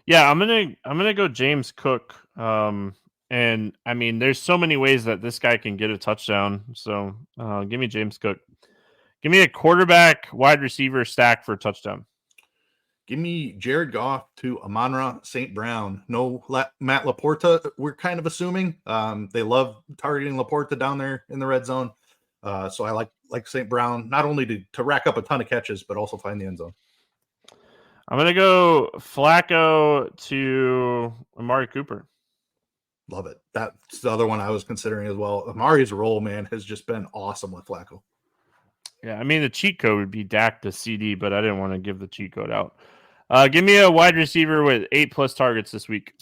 Yeah, I'm gonna go James Cook. And I mean, there's so many ways that this guy can get a touchdown. So give me James Cook. Give me a quarterback, wide receiver stack for a touchdown. Give me Jared Goff to Amon-Ra St. Brown. No Matt Laporta, we're kind of assuming. They love targeting Laporta down there in the red zone. So I like St. Brown, not only to rack up a ton of catches, but also find the end zone. I'm going to go Flacco to Amari Cooper. Love it. That's the other one I was considering as well. Amari's role, man, has just been awesome with Flacco. Yeah, I mean, the cheat code would be Dak to CD, but I didn't want to give the cheat code out. Give me a wide receiver with 8+ targets this week.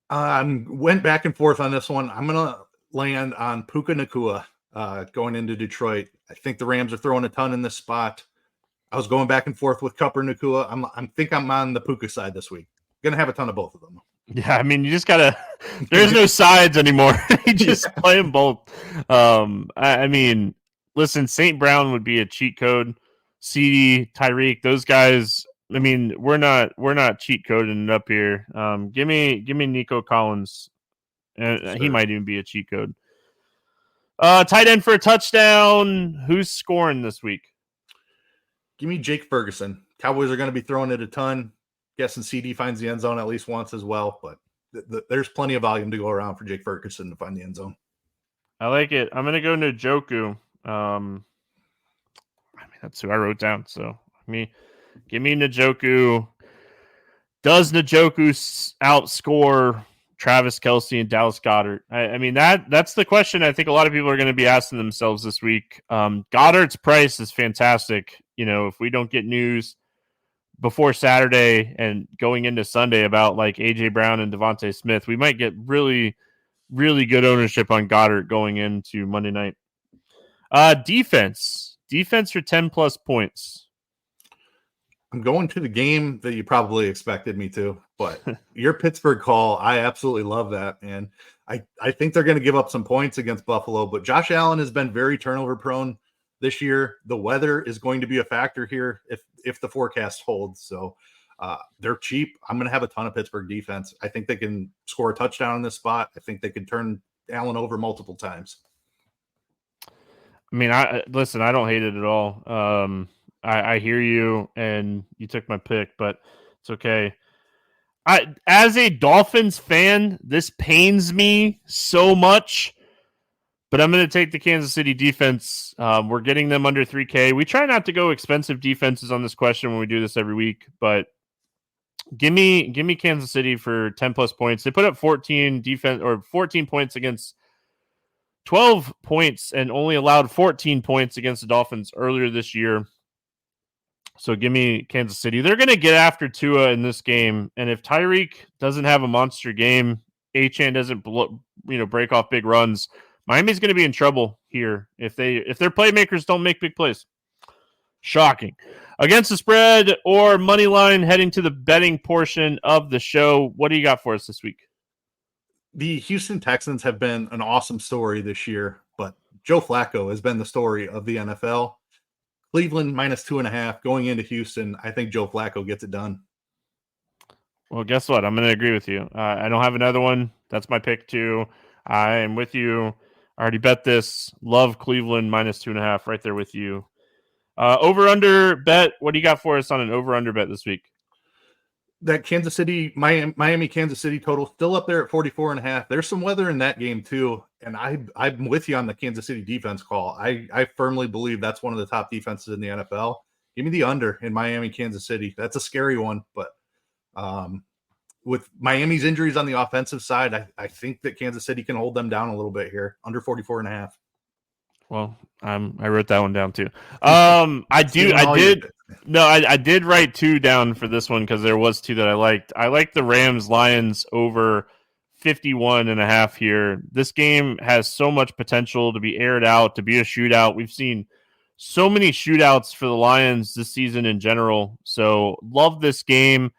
Went back and forth on this one. I'm going to land on Puka Nacua going into Detroit. I think the Rams are throwing a ton in this spot. I was going back and forth with Kupp or Nacua. I'm on the Puka side this week. Going to have a ton of both of them. Yeah, I mean, you just gotta. There's no sides anymore. You just play them both. I mean, listen, St. Brown would be a cheat code. CD, Tyreek, those guys. I mean, we're not cheat coding it up here. Give me Nico Collins. Sure. He might even be a cheat code. Tight end for a touchdown. Who's scoring this week? Give me Jake Ferguson. Cowboys are going to be throwing it a ton. Guessing CD finds the end zone at least once as well, but there's plenty of volume to go around for Jake Ferguson to find the end zone. I like it. I'm going to go Njoku. I mean, that's who I wrote down. So give me Njoku. Does Njoku outscore Travis Kelce and Dallas Goedert? I mean, that's the question I think a lot of people are going to be asking themselves this week. Goddard's price is fantastic. You know, if we don't get news before Saturday and going into Sunday about like AJ Brown and Devontae Smith, we might get really, really good ownership on Goddard going into Monday night. Defense for 10+ points. I'm going to the game that you probably expected me to, but your Pittsburgh call, I absolutely love that. And I think they're going to give up some points against Buffalo, but Josh Allen has been very turnover prone this year. The weather is going to be a factor here if the forecast holds. So they're cheap. I'm going to have a ton of Pittsburgh defense. I think they can score a touchdown in this spot. I think they could turn Allen over multiple times. I mean, I don't hate it at all. I hear you, and you took my pick, but it's okay. As a Dolphins fan, this pains me so much. But I'm going to take the Kansas City defense. We're getting them under 3K. We try not to go expensive defenses on this question when we do this every week, but give me Kansas City for 10+ points. They put up 14 points against 12 points and only allowed 14 points against the Dolphins earlier this year. So give me Kansas City. They're going to get after Tua in this game, and if Tyreek doesn't have a monster game, Achane doesn't break off big runs, Miami's going to be in trouble here if their playmakers don't make big plays. Shocking. Against the spread or money line, heading to the betting portion of the show. What do you got for us this week? The Houston Texans have been an awesome story this year, but Joe Flacco has been the story of the NFL. Cleveland -2.5 going into Houston. I think Joe Flacco gets it done. Well, guess what? I'm going to agree with you. I don't have another one. That's my pick too. I am with you. I already bet this. Love Cleveland -2.5 right there with you. Over-under bet. What do you got for us on an over-under bet this week? That Kansas City, Miami, Kansas City total still up there at 44.5. There's some weather in that game too. And I'm with you on the Kansas City defense call. I firmly believe that's one of the top defenses in the NFL. Give me the under in Miami, Kansas City. That's a scary one, but with Miami's injuries on the offensive side, I think that Kansas City can hold them down a little bit here, under 44.5. Well, I wrote that one down too. I did write 2 down for this one because there was 2 that I liked. I like the Rams-Lions over 51.5 here. This game has so much potential to be aired out, to be a shootout. We've seen so many shootouts for the Lions this season in general. So love this game.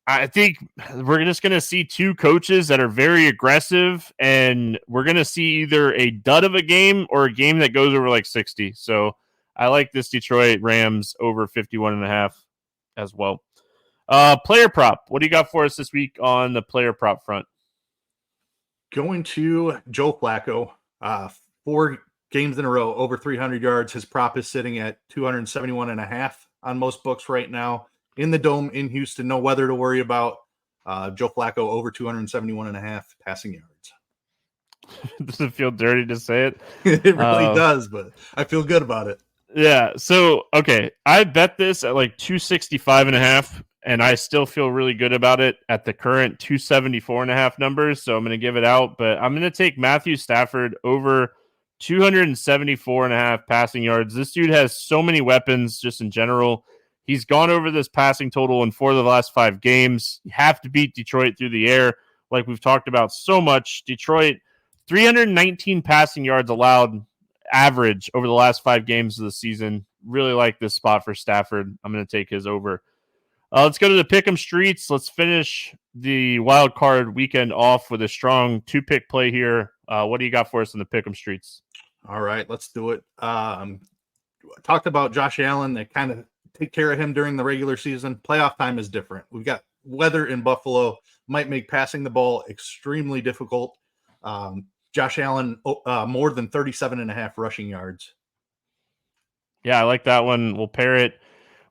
I think we're just going to see 2 coaches that are very aggressive, and we're going to see either a dud of a game or a game that goes over like 60. So I like this Detroit Rams over 51.5 as well. Player prop. What do you got for us this week on the player prop front? Going to Joe Flacco. 4 games in a row, over 300 yards. His prop is sitting at 271.5 on most books right now. In the Dome in Houston, no weather to worry about. Joe Flacco over 271.5 passing yards. Does it feel dirty to say it? It really does, but I feel good about it. Yeah. So, okay. I bet this at like 265.5, and I still feel really good about it at the current 274.5 numbers. So I'm going to give it out, but I'm going to take Matthew Stafford over 274.5 passing yards. This dude has so many weapons just in general. He's gone over this passing total in 4 of the last 5 games. You have to beat Detroit through the air, like we've talked about so much. Detroit, 319 passing yards allowed average over the last 5 games of the season. Really like this spot for Stafford. I'm going to take his over. Let's go to the Pick'em streets. Let's finish the wild card weekend off with a strong 2-pick play here. What do you got for us in the Pick'em streets? All right, let's do it. Talked about Josh Allen. They kind of take care of him during the regular season. Playoff time is different. We've got weather in Buffalo, might make passing the ball extremely difficult. Josh Allen, more than 37.5 rushing yards. Yeah, I like that one. We'll pair it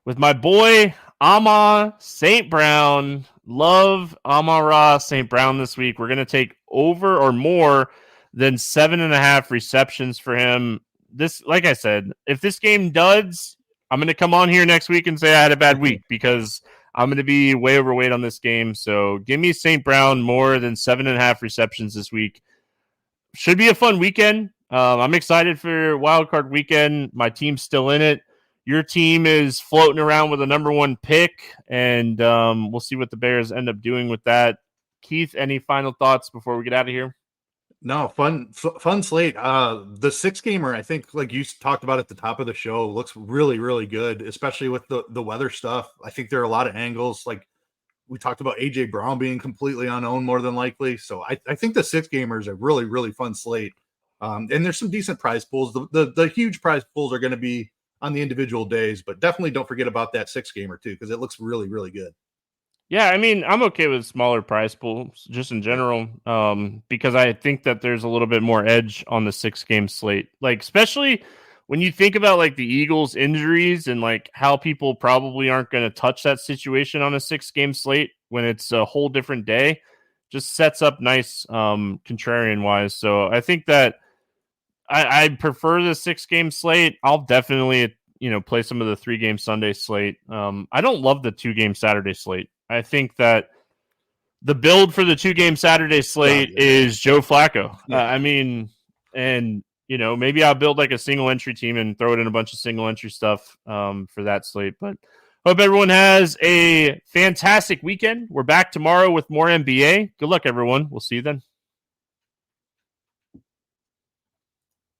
with my boy, Amon St. Brown. Love Amon-Ra St. Brown this week. We're going to take over or more than 7.5 receptions for him. This, like I said, if this game duds, I'm going to come on here next week and say I had a bad week because I'm going to be way overweight on this game. So give me St. Brown more than 7.5 receptions this week. Should be a fun weekend. I'm excited for wildcard weekend. My team's still in it. Your team is floating around with a number 1 pick, and we'll see what the Bears end up doing with that. Keith, any final thoughts before we get out of here? No, fun slate. The 6-gamer, I think, like you talked about at the top of the show, looks really, really good, especially with the weather stuff. I think there are a lot of angles. Like we talked about AJ Brown being completely unowned more than likely. So I think the 6-gamer is a really, really fun slate. And there's some decent prize pools. The huge prize pools are going to be on the individual days, but definitely don't forget about that 6-gamer too, because it looks really, really good. Yeah, I mean, I'm okay with smaller prize pools just in general, because I think that there's a little bit more edge on the 6-game slate. Like, especially when you think about like the Eagles' injuries and like how people probably aren't going to touch that situation on a 6-game slate when it's a whole different day, just sets up nice contrarian wise. So I think that I prefer the 6-game slate. I'll definitely play some of the 3-game Sunday slate. I don't love the 2-game Saturday slate. I think that the build for the 2-game Saturday slate is Joe Flacco. Yeah. I mean, and maybe I'll build like a single entry team and throw it in a bunch of single entry stuff for that slate. But hope everyone has a fantastic weekend. We're back tomorrow with more NBA. Good luck, everyone. We'll see you then.